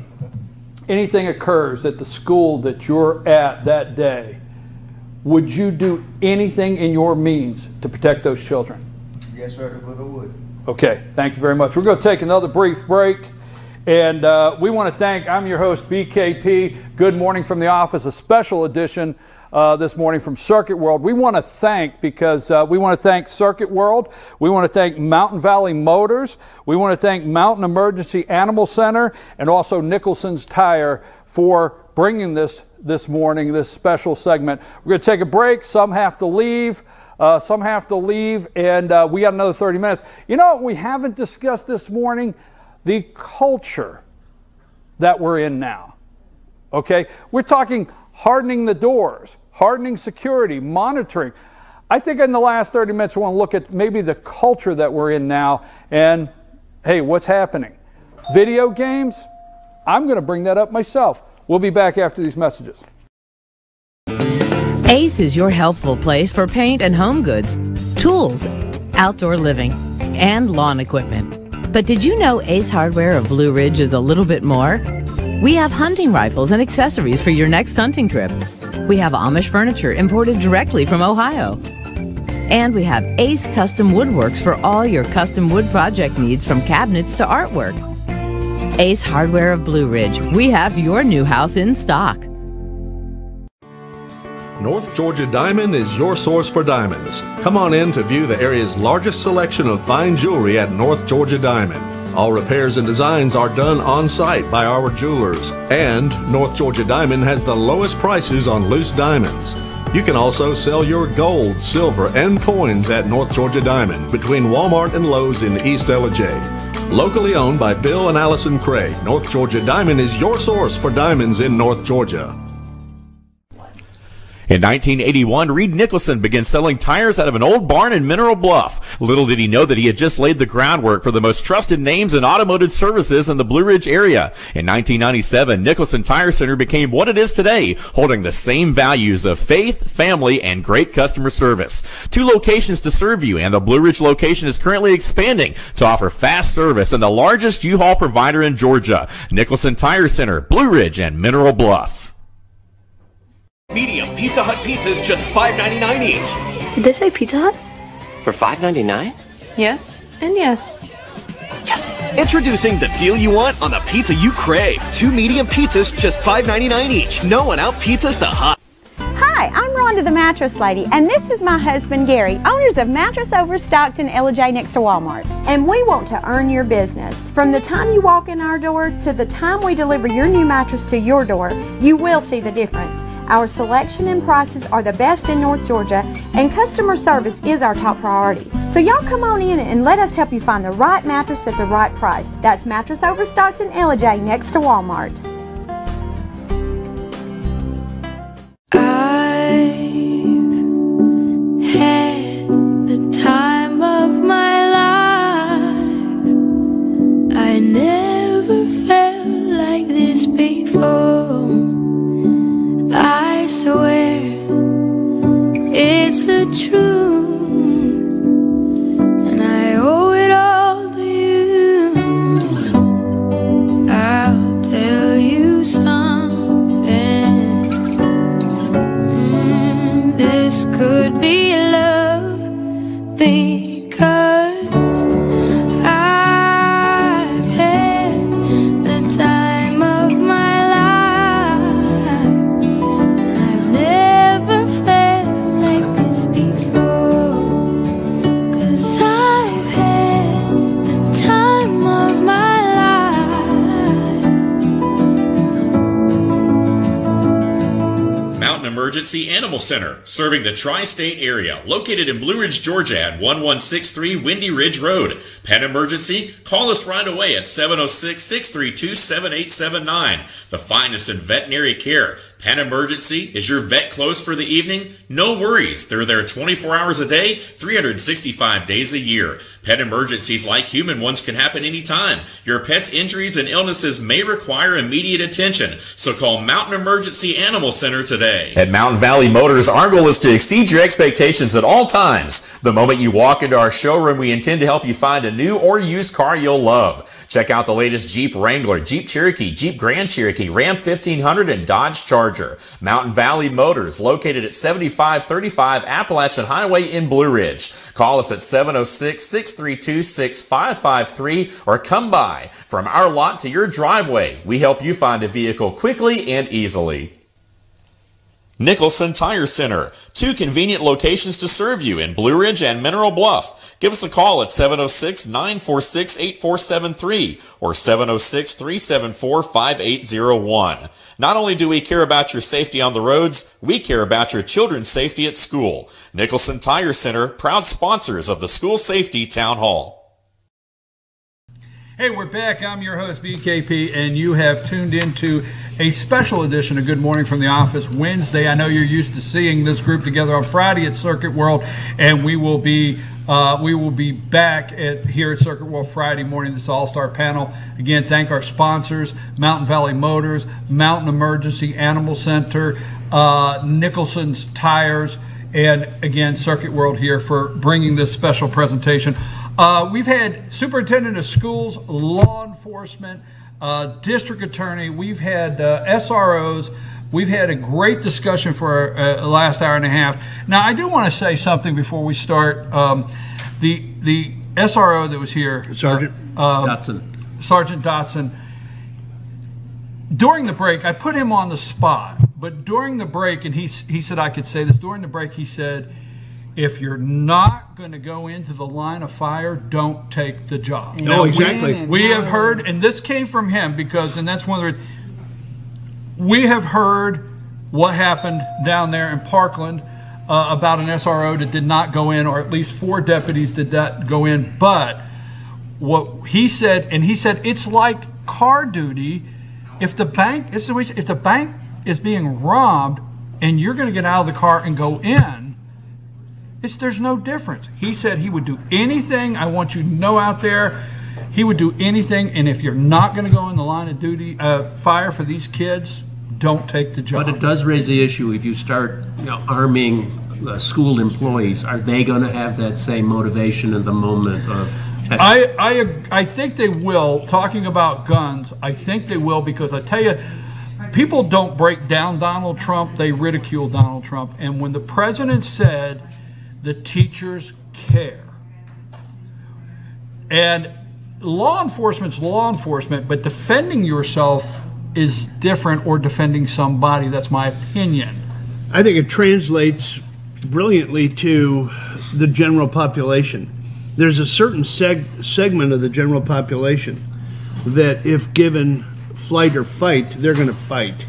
Anything occurs at the school that you're at that day, would you do anything in your means to protect those children? Yes, sir, I believe I would. Okay, thank you very much. We're going to take another brief break, and we want to thank, I'm your host, BKP. Good morning from the office, a special edition this morning from Circuit World. We want to thank, because we want to thank Circuit World. We want to thank Mountain Valley Motors. We want to thank Mountain Emergency Animal Center, and also Nicholson's Tire for bringing this morning, this special segment. We're going to take a break. Some have to leave. And we got another 30 minutes. You know what we haven't discussed this morning? The culture that we're in now. Okay? We're talking hardening the doors, hardening security, monitoring. I think in the last 30 minutes we want to look at maybe the culture that we're in now, and hey, what's happening? Video games? I'm going to bring that up myself. We'll be back after these messages. Ace is your helpful place for paint and home goods, tools, outdoor living, and lawn equipment. But did you know Ace Hardware of Blue Ridge is a little bit more? We have hunting rifles and accessories for your next hunting trip. We have Amish furniture imported directly from Ohio. And we have Ace Custom Woodworks for all your custom wood project needs, from cabinets to artwork. Ace Hardware of Blue Ridge, we have your new house in stock. North Georgia Diamond is your source for diamonds. Come on in to view the area's largest selection of fine jewelry at North Georgia Diamond. All repairs and designs are done on site by our jewelers. And North Georgia Diamond has the lowest prices on loose diamonds. You can also sell your gold, silver, and coins at North Georgia Diamond between Walmart and Lowe's in East Ellijay. Locally owned by Bill and Alison Craig, North Georgia Diamond is your source for diamonds in North Georgia. In 1981, Reed Nicholson began selling tires out of an old barn in Mineral Bluff. Little did he know that he had just laid the groundwork for the most trusted names in automotive services in the Blue Ridge area. In 1997, Nicholson Tire Center became what it is today, holding the same values of faith, family, and great customer service. 2 locations to serve you, and the Blue Ridge location is currently expanding to offer fast service and the largest U-Haul provider in Georgia. Nicholson Tire Center, Blue Ridge, and Mineral Bluff. Medium Pizza Hut pizzas just $5.99 each. Did they say Pizza Hut? For $5.99? Yes, and yes. Yes! Introducing the deal you want on the pizza you crave. 2 medium pizzas just $5.99 each. No one out pizzas the hut. Hi, I'm Rhonda the Mattress Lady, and this is my husband Gary, owners of Mattress Overstocked in Ellijay next to Walmart. And we want to earn your business. From the time you walk in our door to the time we deliver your new mattress to your door, you will see the difference. Our selection and prices are the best in North Georgia, and customer service is our top priority. So y'all come on in and let us help you find the right mattress at the right price. That's Mattress Overstocked in Ellijay next to Walmart. Had the time of my life. I never felt like this before. I swear it's the truth, and I owe it all to you. I'll tell you something. This could be love because I've had the time of my life. I've never felt like this before, 'cause I've had the time of my life. Mountain Emergency Animal Center, serving the tri-state area, located in Blue Ridge, Georgia at 1163 Windy Ridge Road. Pet emergency? Call us right away at 706-632-7879. The finest in veterinary care. Pet emergency? Is your vet closed for the evening? No worries. They're there 24 hours a day, 365 days a year. Pet emergencies, like human ones, can happen anytime. Your pet's injuries and illnesses may require immediate attention, so call Mountain Emergency Animal Center today. At Mountain Valley Motors, our goal is to exceed your expectations at all times. The moment you walk into our showroom, we intend to help you find a new or used car you'll love. Check out the latest Jeep Wrangler, Jeep Cherokee, Jeep Grand Cherokee, Ram 1500, and Dodge Charger. Mountain Valley Motors, located at 7535 Appalachian Highway in Blue Ridge. Call us at 706-632-6553 or come by. From our lot to your driveway, we help you find a vehicle quickly and easily. Nicholson Tire Center, 2 convenient locations to serve you in Blue Ridge and Mineral Bluff. Give us a call at 706-946-8473 or 706-374-5801. Not only do we care about your safety on the roads, we care about your children's safety at school. Nicholson Tire Center, proud sponsors of the School Safety Town Hall. Hey, we're back. I'm your host, BKP, and you have tuned into a special edition of Good Morning from the Office Wednesday. I know you're used to seeing this group together on Friday at Circuit World, and we will be back here at Circuit World Friday morning. This all-star panel. Again, thank our sponsors: Mountain Valley Motors, Mountain Emergency Animal Center, Nicholson's Tires, and again, Circuit World here for bringing this special presentation. We've had Superintendent of Schools, law enforcement, district attorney. We've had SROs. We've had a great discussion for the last hour and a half. Now, I do want to say something before we start. The SRO that was here, Sergeant Dotson, during the break, I put him on the spot, but during the break, and he said I could say this, during the break he said, if you're not going to go into the line of fire, don't take the job. No, exactly. We have heard, and this came from him because, and that's one of the reasons, we have heard what happened down there in Parkland about an SRO that did not go in, or at least 4 deputies did not go in. But what he said, and he said it's like car duty. If the bank, if the bank is being robbed and you're going to get out of the car and go in, there's no difference. He said he would do anything. I want you to know out there, he would do anything. And if you're not going to go in the line of duty, fire for these kids, don't take the job. But it does raise the issue if you start arming school employees. Are they going to have that same motivation in the moment of? I think they will. Talking about guns, I think they will, because I tell you, people don't break down Donald Trump, they ridicule Donald Trump. And when the president said the teachers care, and law enforcement's law enforcement, but defending yourself is different, or defending somebody. That's my opinion. I think it translates brilliantly to the general population. There's a certain segment of the general population that, if given flight or fight, they're going to fight.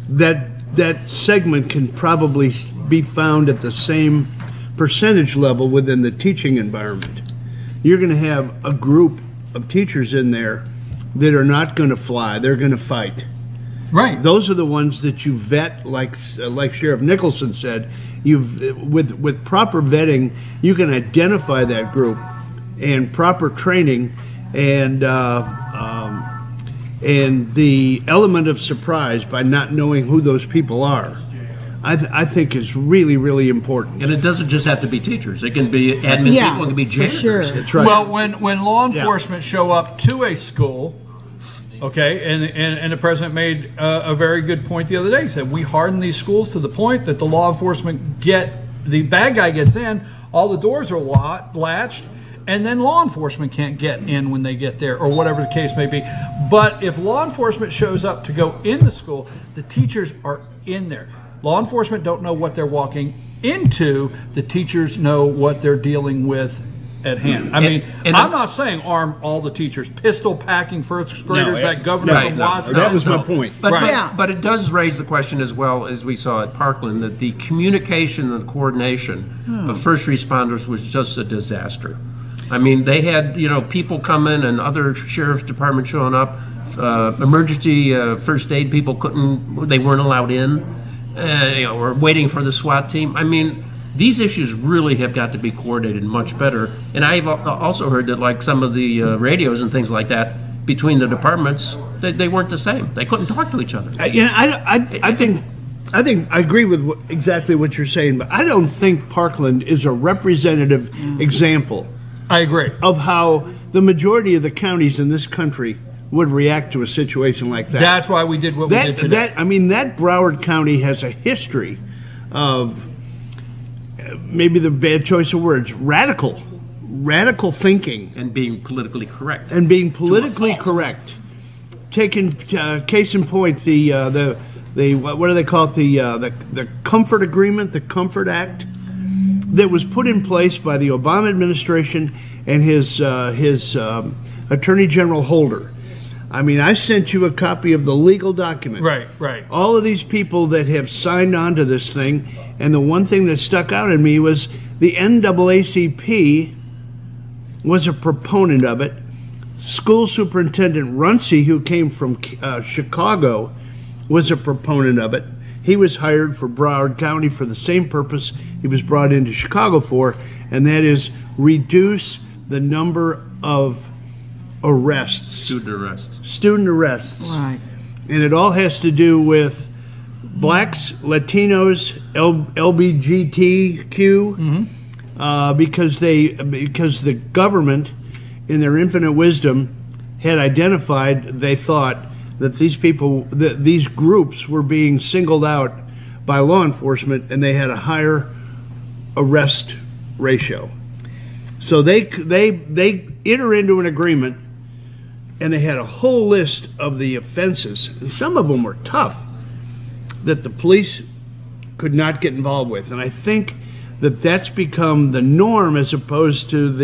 That segment can probably be found at the same percentage level within the teaching environment. You're going to have a group of teachers in there that are not going to fly, they're going to fight. Right. Those are the ones that you vet, like Sheriff Nicholson said. With proper vetting, you can identify that group, and proper training, and the element of surprise by not knowing who those people are, I think is really, really important. And it doesn't just have to be teachers. It can be admin people, it can be janitors. Sure. That's right. Well, when law enforcement show up to a school, okay, and the president made a very good point the other day. He said, we harden these schools to the point that the law enforcement the bad guy gets in, all the doors are latched, and then law enforcement can't get in when they get there, or whatever the case may be. But if law enforcement shows up to go in the school, the teachers are in there. Law enforcement don't know what they're walking into. The teachers know what they're dealing with at hand. I mean, I'm not saying arm all the teachers. Pistol packing first graders, that governor from Washington. That was my point. But it does raise the question, as well as we saw at Parkland, that the communication and coordination of first responders was just a disaster. I mean, they had people coming and other sheriff's departments showing up. Emergency first aid people they weren't allowed in. We're waiting for the SWAT team. I mean, these issues really have got to be coordinated much better. And I've also heard that, like, some of the radios and things like that between the departments, they weren't the same. They couldn't talk to each other. I think I agree with exactly what you're saying, but I don't think Parkland is a representative example. I agree. Of how the majority of the counties in this country would react to a situation like that. That's why we did what we did today. That Broward County has a history of, maybe the bad choice of words, radical thinking. And being politically correct. Taking case in point, the what do they call it, the Comfort Agreement, the Comfort Act, that was put in place by the Obama administration and his Attorney General Holder. I mean, I sent you a copy of the legal document. Right. All of these people that have signed on to this thing, and the one thing that stuck out at me was the NAACP was a proponent of it. School Superintendent Runcie, who came from Chicago, was a proponent of it. He was hired for Broward County for the same purpose he was brought into Chicago for, and that is reduce the number of student arrests. Right. And it all has to do with blacks, Latinos, LGBTQ, because the government, in their infinite wisdom, had identified, they thought, that these groups were being singled out by law enforcement, and they had a higher arrest ratio. So they enter into an agreement, and they had a whole list of the offenses, and some of them were tough, that the police could not get involved with. And I think that's become the norm, that's become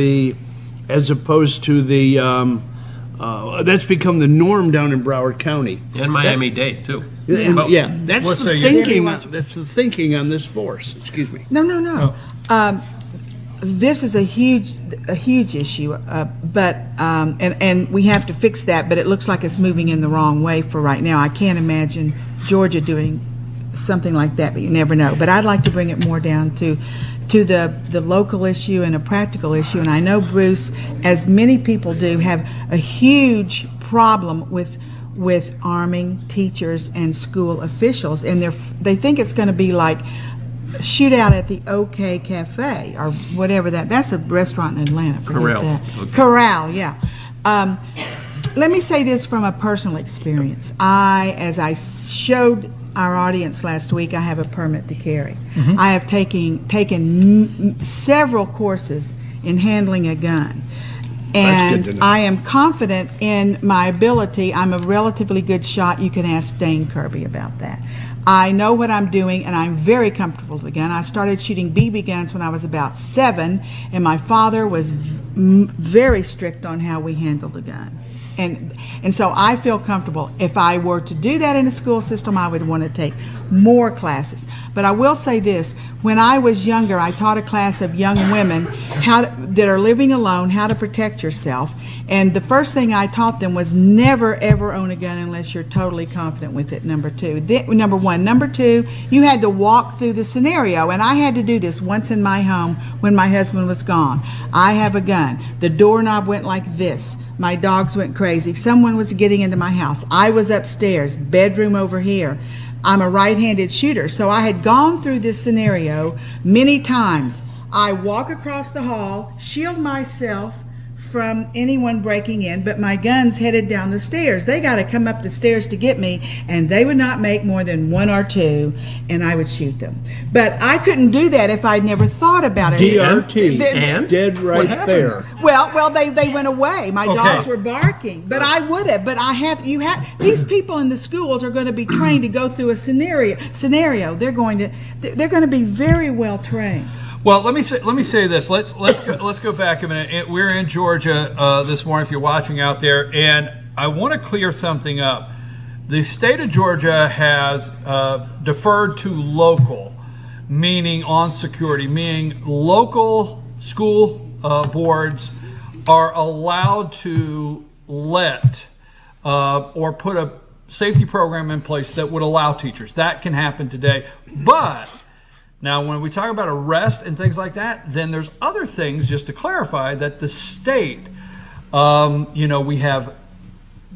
the norm down in Broward County. And Miami-Dade too. Yeah, that's Let's the say thinking. That's the thinking on this force. Excuse me. No. This is a huge issue, and we have to fix that. But it looks like it's moving in the wrong way for right now. I can't imagine Georgia doing something like that, but you never know. But I'd like to bring it more down to the local issue and a practical issue. And I know Bruce, as many people do, have a huge problem with arming teachers and school officials, and they think it's going to be like shootout at the OK Cafe or whatever that's a restaurant in Atlanta. Corral. Okay. Corral, yeah. Let me say this from a personal experience. As I showed our audience last week, I have a permit to carry. Mm-hmm. I have taken several courses in handling a gun. And I am confident in my ability. I'm a relatively good shot. You can ask Dane Kirby about that. I know what I'm doing, and I'm very comfortable with the gun. I started shooting BB guns when I was about 7, and my father was very strict on how we handled a gun. And so I feel comfortable. If I were to do that in a school system, I would want to take more classes. But I will say this, when I was younger, I taught a class of young women that are living alone, how to protect yourself. And the first thing I taught them was never, ever own a gun unless you're totally confident with it, number one. Number two, you had to walk through the scenario. And I had to do this once in my home when my husband was gone. I have a gun. The doorknob went like this. My dogs went crazy. Someone was getting into my house. I was upstairs, bedroom over here. I'm a right-handed shooter, so I had gone through this scenario many times. I walk across the hall, shield myself from anyone breaking in, but my gun's headed down the stairs. They got to come up the stairs to get me, and they would not make more than 1 or 2, and I would shoot them. But I couldn't do that if I'd never thought about it. DRT, dead right there. Well, they went away. My dogs were barking, but I would have. But these people in the schools are going to be trained to go through a scenario. They're going to be very well trained. Well, let me say this. Let's go back a minute. We're in Georgia this morning. If you're watching out there, and I want to clear something up. The state of Georgia has deferred to local, meaning on security, meaning local school boards are allowed to let or put a safety program in place that would allow teachers. That can happen today, but now, when we talk about arrest and things like that, then there's other things, just to clarify, that the state, we have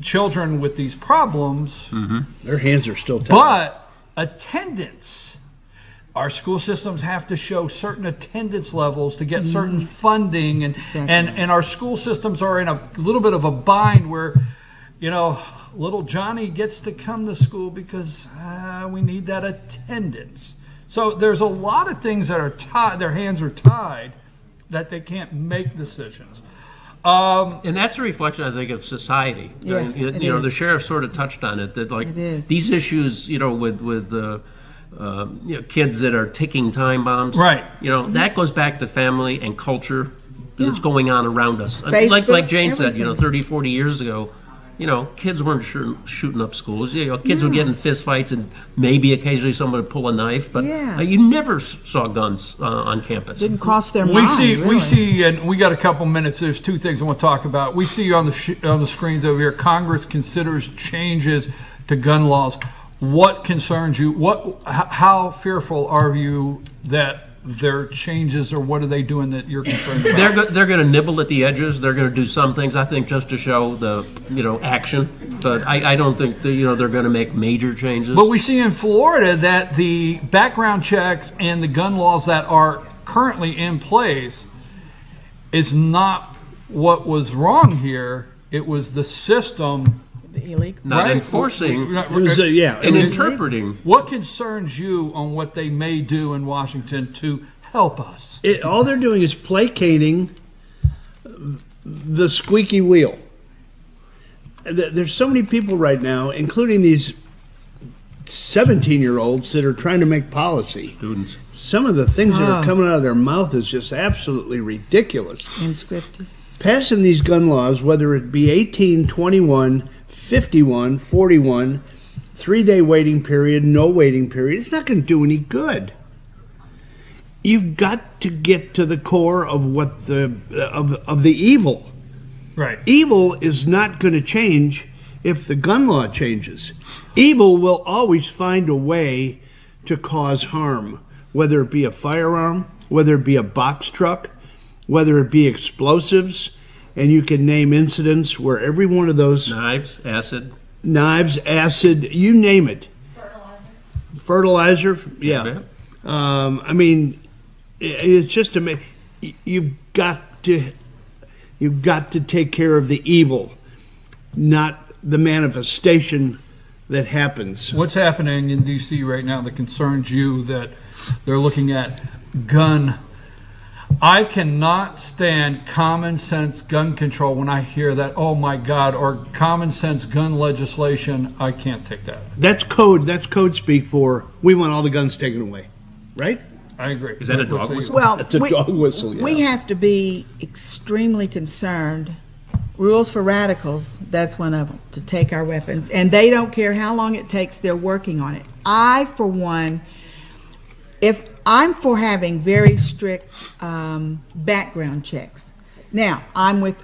children with these problems. Mm-hmm. Their hands are still tied. But attendance, our school systems have to show certain attendance levels to get certain funding, and our school systems are in a little bit of a bind where, little Johnny gets to come to school because we need that attendance. So there's a lot of things that are tied, their hands are tied, that they can't make decisions. And that's a reflection, I think, of society. Yes, the sheriff sort of touched on it, that like these issues, with kids that are ticking time bombs. Right. That goes back to family and culture that's going on around us. Facebook, like Jane said, everything. 30, 40 years ago, kids weren't shooting up schools. Kids would get in fist fights, and maybe occasionally someone would pull a knife, but you never saw guns on campus. Didn't cross their mind. We see, and we got a couple minutes. There's 2 things I want to talk about. We see on the screens over here, Congress considers changes to gun laws. What concerns you? How fearful are you that their changes, or what are they doing that you're concerned about? They're going to nibble at the edges. They're going to do some things, I think, just to show the action. But I don't think they're going to make major changes. But we see in Florida that the background checks and the gun laws that are currently in place is not what was wrong here. It was the system. Not enforcing, and interpreting. What concerns you on what they may do in Washington to help us? All they're doing is placating the squeaky wheel. There's so many people right now, including these 17-year-olds that are trying to make policy. Students. Some of the things that are coming out of their mouth is just absolutely ridiculous. Unscripted. Passing these gun laws, whether it be 18, 21, 51, 41, 3-day waiting period, no waiting period. It's not going to do any good. You've got to get to the core of what of the evil. Right. Evil is not going to change if the gun law changes. Evil will always find a way to cause harm, whether it be a firearm, whether it be a box truck, whether it be explosives, and you can name incidents where every one of those... Knives, acid, you name it. Fertilizer, yeah. I mean, it's just amazing. You've got to take care of the evil, not the manifestation that happens. What's happening in D.C. right now that concerns you, that they're looking at gun? I cannot stand common sense gun control when I hear that, oh my God, or common sense gun legislation. I can't take that. That's code speak for we want all the guns taken away, right? I agree. Is that a dog whistle? Well, it's a dog whistle, yeah. We have to be extremely concerned. Rules for radicals, that's one of them, to take our weapons. And they don't care how long it takes, they're working on it. I, for one, if I'm for having very strict background checks. Now, I'm with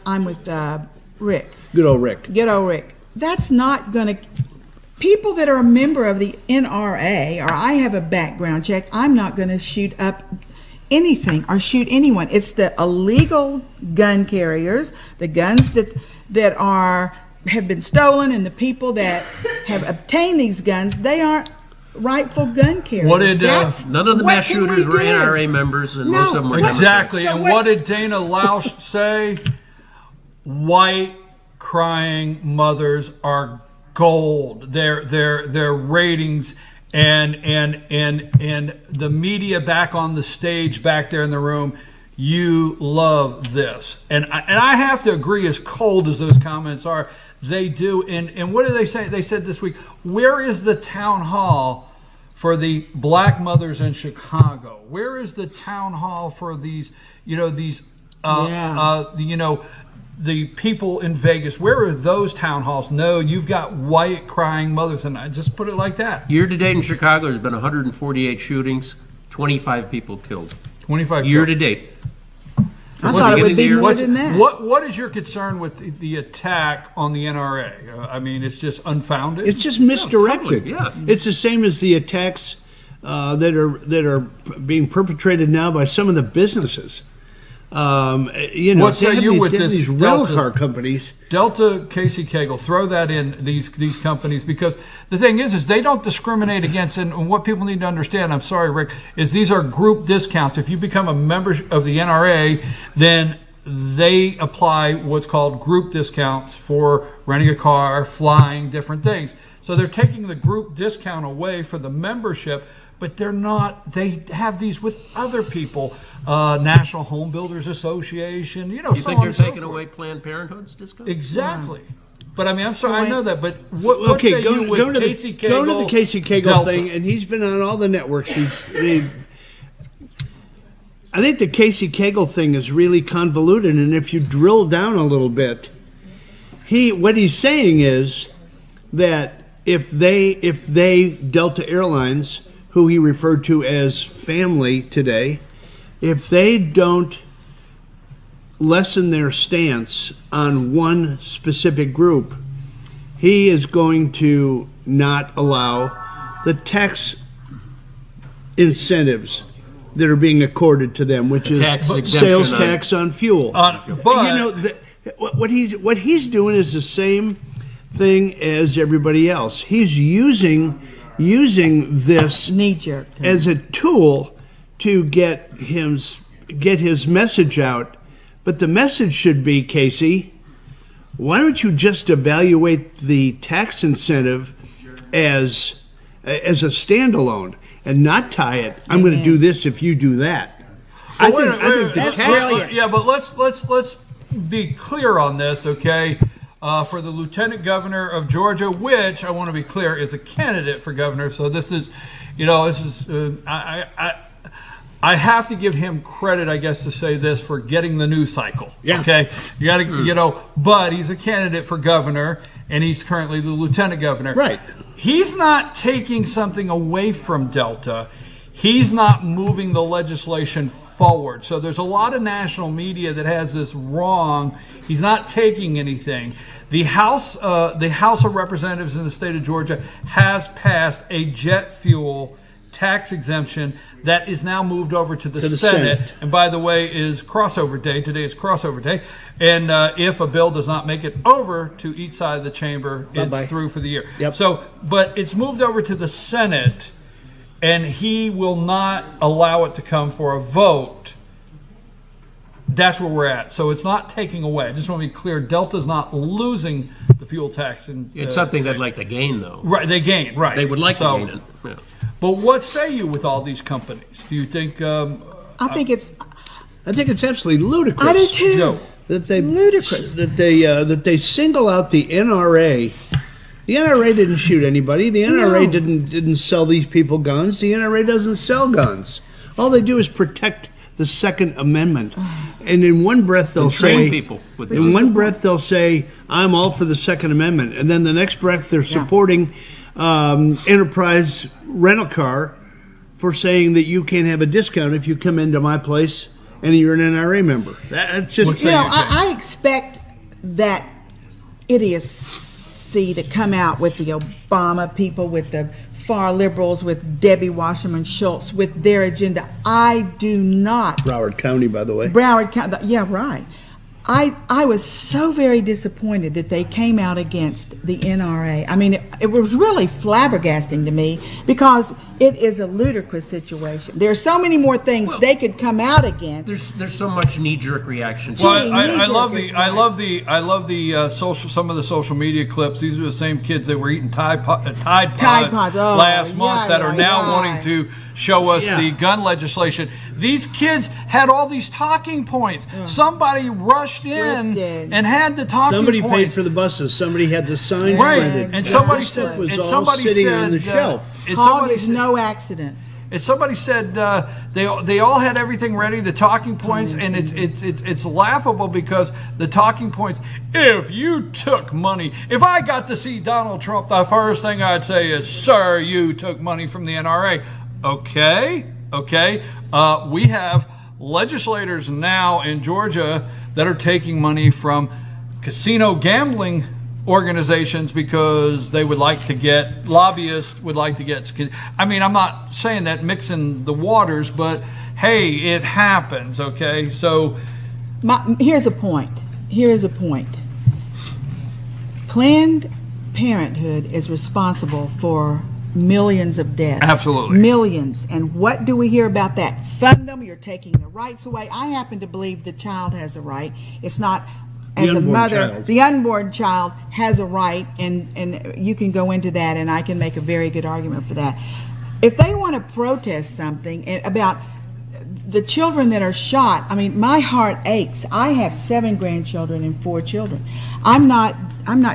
Rick. Good old Rick. Good old Rick. That's not going to... People that are a member of the NRA, or I have a background check, I'm not going to shoot up anything or shoot anyone. It's the illegal gun carriers, the guns that have been stolen, and the people that have obtained these guns, they aren't rightful gun carriers. What did none of the mass shooters were NRA members, and most of them were exactly. Democrats. And what did Dana Lausch say? White crying mothers are gold. Their ratings and the media back on the stage back there in the room. You love this, and I have to agree. As cold as those comments are, they do. And what did they say? They said this week, where is the town hall for the black mothers in Chicago? Where is the town hall for these, the people in Vegas? Where are those town halls? No, you've got white crying mothers, and I just put it like that. Year to date in Chicago, there's been 148 shootings, 25 people killed. 25 year to date. I thought it would be more than that. What is your concern with the attack on the NRA? I mean, it's just unfounded. It's just misdirected. Yeah, totally, It's the same as the attacks that are being perpetrated now by some of the businesses. What say you with these rental car companies? Delta, Casey Cagle, throw that in these companies, because the thing is they don't discriminate against, and what people need to understand, I'm sorry, Rick, is these are group discounts. If you become a member of the NRA, then they apply what's called group discounts for renting a car, flying, different things. So they're taking the group discount away for the membership, but they're not. They have these with other people, National Home Builders Association. You think they're taking away Planned Parenthood's discount? Exactly. But I mean, I'm sorry, I know that. But what say you with Casey Cagle? Go to the Casey Cagle thing, and he's been on all the networks. I think the Casey Cagle thing is really convoluted, and if you drill down a little bit, what he's saying is that if they Delta Airlines, who he referred to as family today, if they don't lessen their stance on one specific group, he is going to not allow the tax incentives that are being accorded to them, which is sales tax on fuel. But what he's doing is the same thing as everybody else. He's using this knee-jerk as a tool to get his message out. But the message should be, Casey, why don't you just evaluate the tax incentive as a standalone and not tie it? I'm going to do this if you do that. I think that's brilliant. Yeah, but let's be clear on this, okay? For the Lieutenant Governor of Georgia, which I want to be clear is a candidate for governor. So this is, I have to give him credit, I guess, to say this, for getting the news cycle. Yeah. Okay. You got to, but he's a candidate for governor, and he's currently the lieutenant governor. Right. he's not taking something away from Delta. He's not moving the legislation forward. So there's a lot of national media that has this wrong. He's not taking anything. The House of Representatives in the state of Georgia has passed a jet fuel tax exemption that is now moved over to the Senate. And by the way, is crossover day. Today is crossover day. And if a bill does not make it over to each side of the chamber, it's through for the year. Yep. So, but it's moved over to the Senate, and he will not allow it to come for a vote. That's where we're at. So it's not taking away. I just want to be clear. Delta's not losing the fuel tax. It's something they'd like to gain, though. Right, they gain, right. They would like to gain it. Yeah. But what say you with all these companies? Do you think... I think it's absolutely ludicrous. I do too. No, that they ludicrous that they single out the NRA. The NRA didn't shoot anybody. The NRA didn't sell these people guns. The NRA doesn't sell guns. All they do is protect the Second Amendment. And in one breath they'll say, they'll say, I'm all for the Second Amendment, and then the next breath they're supporting Enterprise Rental Car for saying that you can't have a discount if you come into my place and you're an NRA member. That's just I expect that idiocy to come out with the Obama people, with the far liberals, with Debbie Wasserman Schultz, with their agenda. I do not. Broward County, by the way. Broward County, yeah, right. I was so very disappointed that they came out against the NRA. I mean, it was really flabbergasting to me because it is a ludicrous situation. There are so many more things they could come out against. There's so much knee-jerk reaction. Well, I love the some of the social media clips. These are the same kids that were eating Tide Pods last month that are now wanting to show us the gun legislation. These kids had all these talking points. Somebody rushed in and had the talking points. Somebody paid for the buses. Somebody had the signs printed. And somebody said, sitting on the shelf. Hog is no accident. And somebody said they all had everything ready, the talking points, and it's laughable because the talking points. If you took money, if I got to see Donald Trump, the first thing I'd say is, "Sir, you took money from the NRA." Okay. We have legislators now in Georgia that are taking money from casino gambling organizations because they would like to get, lobbyists would like to get, I mean, I'm not saying that mixing the waters, but hey, it happens, okay? So here's a point. Planned Parenthood is responsible for millions of deaths. Absolutely. Millions. And what do we hear about that? Fund them, you're taking the rights away. I happen to believe the child has a right. It's not, as a mother, the unborn child has a right, and you can go into that, and I can make a very good argument for that. If they want to protest something about the children that are shot, I mean, my heart aches. I have 7 grandchildren and 4 children. I'm not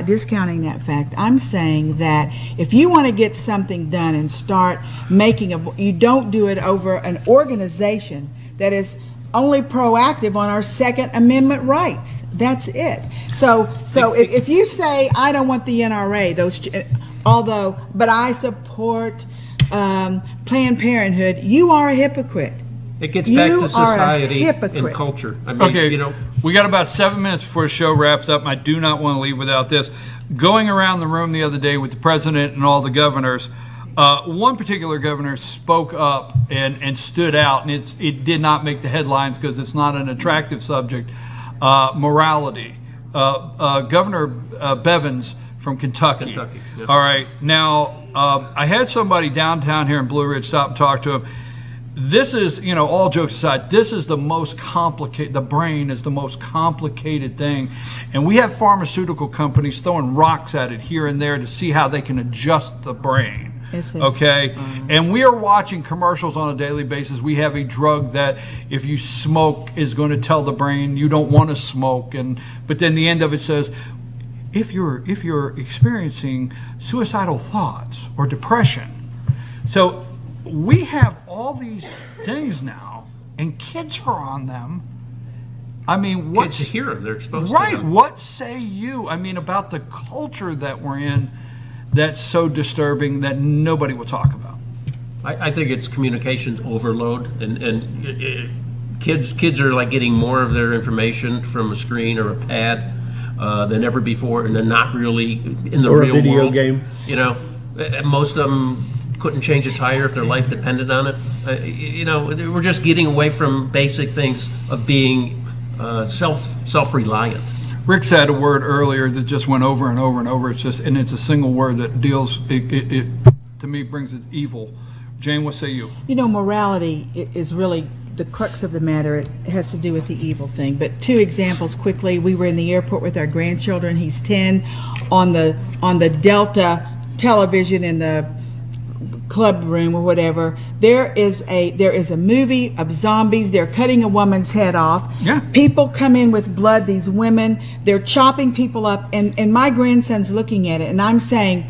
discounting that fact. I'm saying that if you want to get something done and start making you don't do it over an organization that is only proactive on our Second Amendment rights. That's it. So if you say I don't want the NRA, but I support Planned Parenthood, you are a hypocrite. It gets back to society and culture. I mean, okay, we got about 7 minutes before the show wraps up, and I do not want to leave without this. Going around the room the other day with the president and all the governors, one particular governor spoke up and stood out, and it did not make the headlines because it's not an attractive subject. Morality. Governor Bevins from Kentucky. Yeah. All right. Now, I had somebody downtown here in Blue Ridge stop and talk to him. This is, all jokes aside, this is the most complicated, the brain is the most complicated thing. And we have pharmaceutical companies throwing rocks at it here and there to see how they can adjust the brain. Okay? And we are watching commercials on a daily basis. We have a drug that if you smoke is going to tell the brain you don't want to smoke. But then the end of it says, if you're experiencing suicidal thoughts or depression. So we have all these things now, and kids are on them. I mean, kids hear them; they're exposed to them. What say you? I mean, about the culture that we're in, that's so disturbing that nobody will talk about? I think it's communications overload, and kids are like getting more of their information from a screen or a pad than ever before, and they're not really in the real world. Or a video game. You know, most of them couldn't change a tire if their life depended on it. You know, we're just getting away from basic things of being self-reliant. Rick said a word earlier that just went over and over and over. It's a single word that deals. It to me brings it evil. Jane, what say you? You know, morality is really the crux of the matter. It has to do with the evil thing. But 2 examples quickly. We were in the airport with our grandchildren. He's 10 on the Delta television in the club room or whatever. There is a movie of zombies. They're cutting a woman's head off. Yeah. People come in with blood, these women, they're chopping people up, and my grandson's looking at it and I'm saying,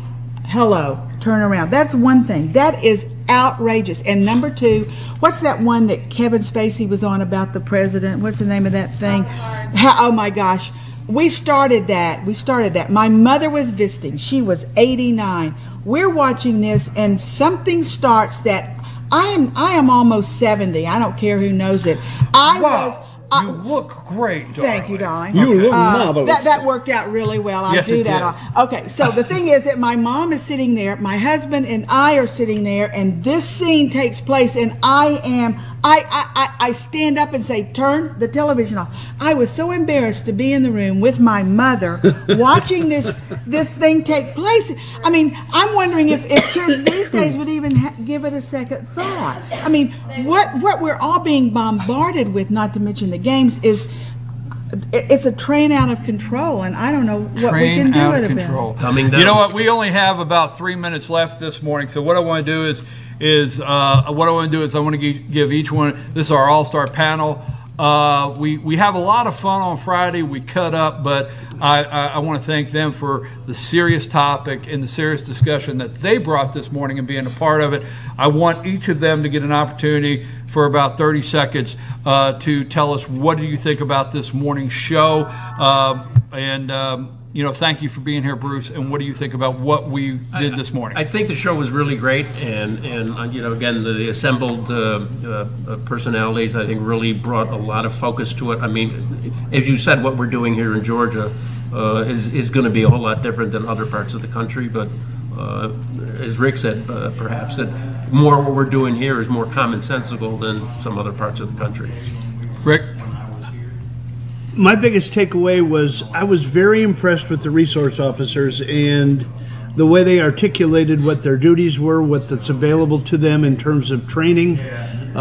hello, turn around. That's one thing. That is outrageous. And number 2, what's that one that Kevin Spacey was on about the president? What's the name of that thing? Oh my gosh. We started that. My mother was visiting. She was 89. We're watching this and something starts that I am almost 70. I don't care who knows it. You look great, darling. Thank you, darling. You look marvelous. That worked out really well. I Yes, do it that. Okay, so the thing is that my mom is sitting there, my husband and I are sitting there, and this scene takes place, and I stand up and say, turn the television off. I was so embarrassed to be in the room with my mother watching this thing take place. I mean, I'm wondering if kids these days would even give it a second thought. I mean, what we're all being bombarded with, not to mention the games, is it's a train out of control, and I don't know what we can do about it. You know what? We only have about 3 minutes left this morning, so what I want to do is I want to give each one. This is our all-star panel. We have a lot of fun on Friday. We cut up, but I want to thank them for the serious topic and the serious discussion that they brought this morning and being a part of it. I want each of them to get an opportunity for about 30 seconds to tell us what do you think about this morning's show. You know, thank you for being here, Bruce. And what do you think about what we did this morning? I think the show was really great, and you know, again, the assembled personalities, I think, really brought a lot of focus to it. I mean, as you said, what we're doing here in Georgia is going to be a whole lot different than other parts of the country. But as Rick said, perhaps that more what we're doing here is more commonsensical than some other parts of the country. Rick? My biggest takeaway was I was very impressed with the resource officers and the way they articulated what their duties were, what's available to them in terms of training, the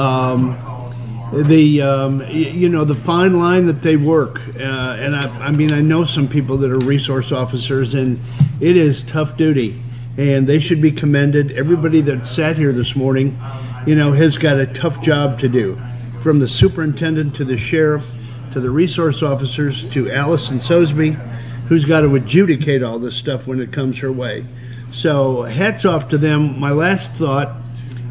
fine line that they work. And I mean, I know some people that are resource officers, and it is tough duty, and they should be commended. Everybody that sat here this morning, you know, has got a tough job to do, from the superintendent to the sheriff, to the resource officers, to Alison Sosebee, who's got to adjudicate all this stuff when it comes her way. So hats off to them. My last thought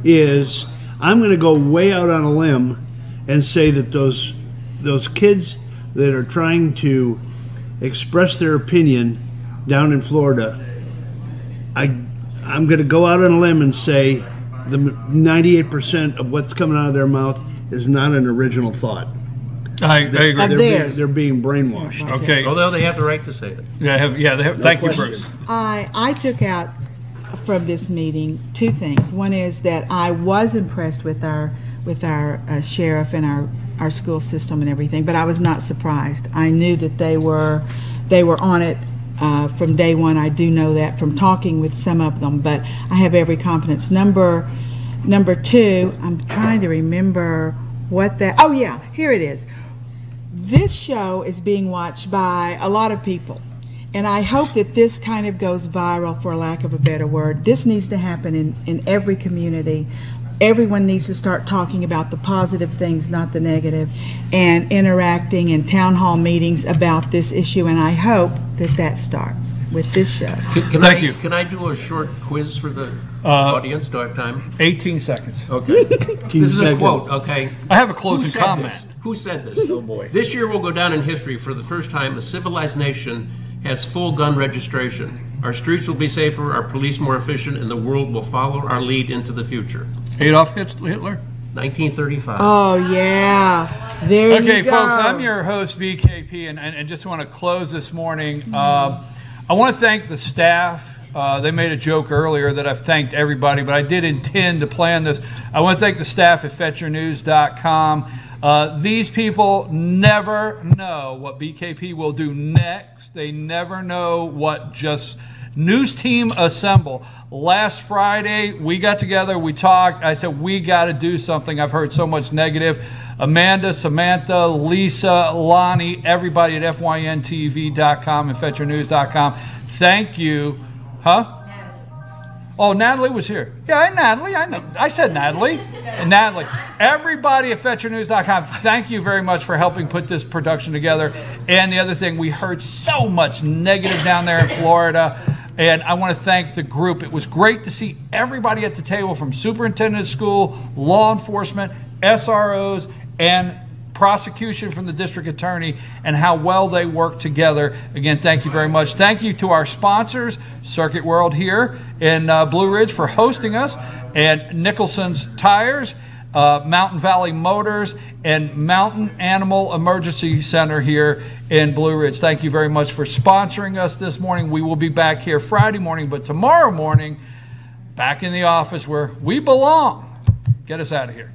is I'm going to go way out on a limb and say that those kids that are trying to express their opinion down in Florida, I'm going to go out on a limb and say the 98% of what's coming out of their mouth is not an original thought. I agree. They're being brainwashed. Okay. Although they have the right to say it. They have. Thank you, Bruce. I took out from this meeting 2 things. One is that I was impressed with our sheriff and our school system and everything, but I was not surprised. I knew that they were on it from day one. I do know that from talking with some of them, but I have every confidence. Number 2, I'm trying to remember what that. Oh yeah, here it is. This show is being watched by a lot of people, and I hope that this kind of goes viral, for lack of a better word. This needs to happen in every community. Everyone needs to start talking about the positive things, not the negative, and interacting in town hall meetings about this issue, and I hope that starts with this show. Thank you. Can I do a short quiz for the audience? Do I have time? 18 seconds. Okay. This is a quote, okay? I have a closing comment. Who said this? Oh boy. This year will go down in history. For the first time, a civilized nation has full gun registration. Our streets will be safer, our police more efficient, and the world will follow our lead into the future. Adolf Hitler? 1935. Oh, yeah. There you go. Okay, folks, I'm your host, BKP, and just want to close this morning. I want to thank the staff. They made a joke earlier that I've thanked everybody, but I did intend to plan this. I want to thank the staff at FetchYourNews.com. These people never know what BKP will do next. They never know what just news team assemble. Last Friday, we got together, we talked. I said, we got to do something. I've heard so much negative. Amanda, Samantha, Lisa, Lonnie, everybody at FYNTV.com and FetchYourNews.com. Thank you. Huh? Oh, Natalie was here. Yeah, Natalie. I know. I said Natalie. And Natalie. Everybody at FetchYourNews.com, thank you very much for helping put this production together. And the other thing, we heard so much negative down there in Florida. And I want to thank the group. It was great to see everybody at the table, from superintendent of school, law enforcement, SROs, and prosecution from the district attorney, and how well they work together. Again, thank you very much. Thank you to our sponsors, Circuit World here in Blue Ridge, for hosting us, and Nicholson's Tires, Mountain Valley Motors, and Mountain Animal Emergency Center here in Blue Ridge. Thank you very much for sponsoring us this morning. We will be back here Friday morning, but tomorrow morning, back in the office where we belong. Get us out of here.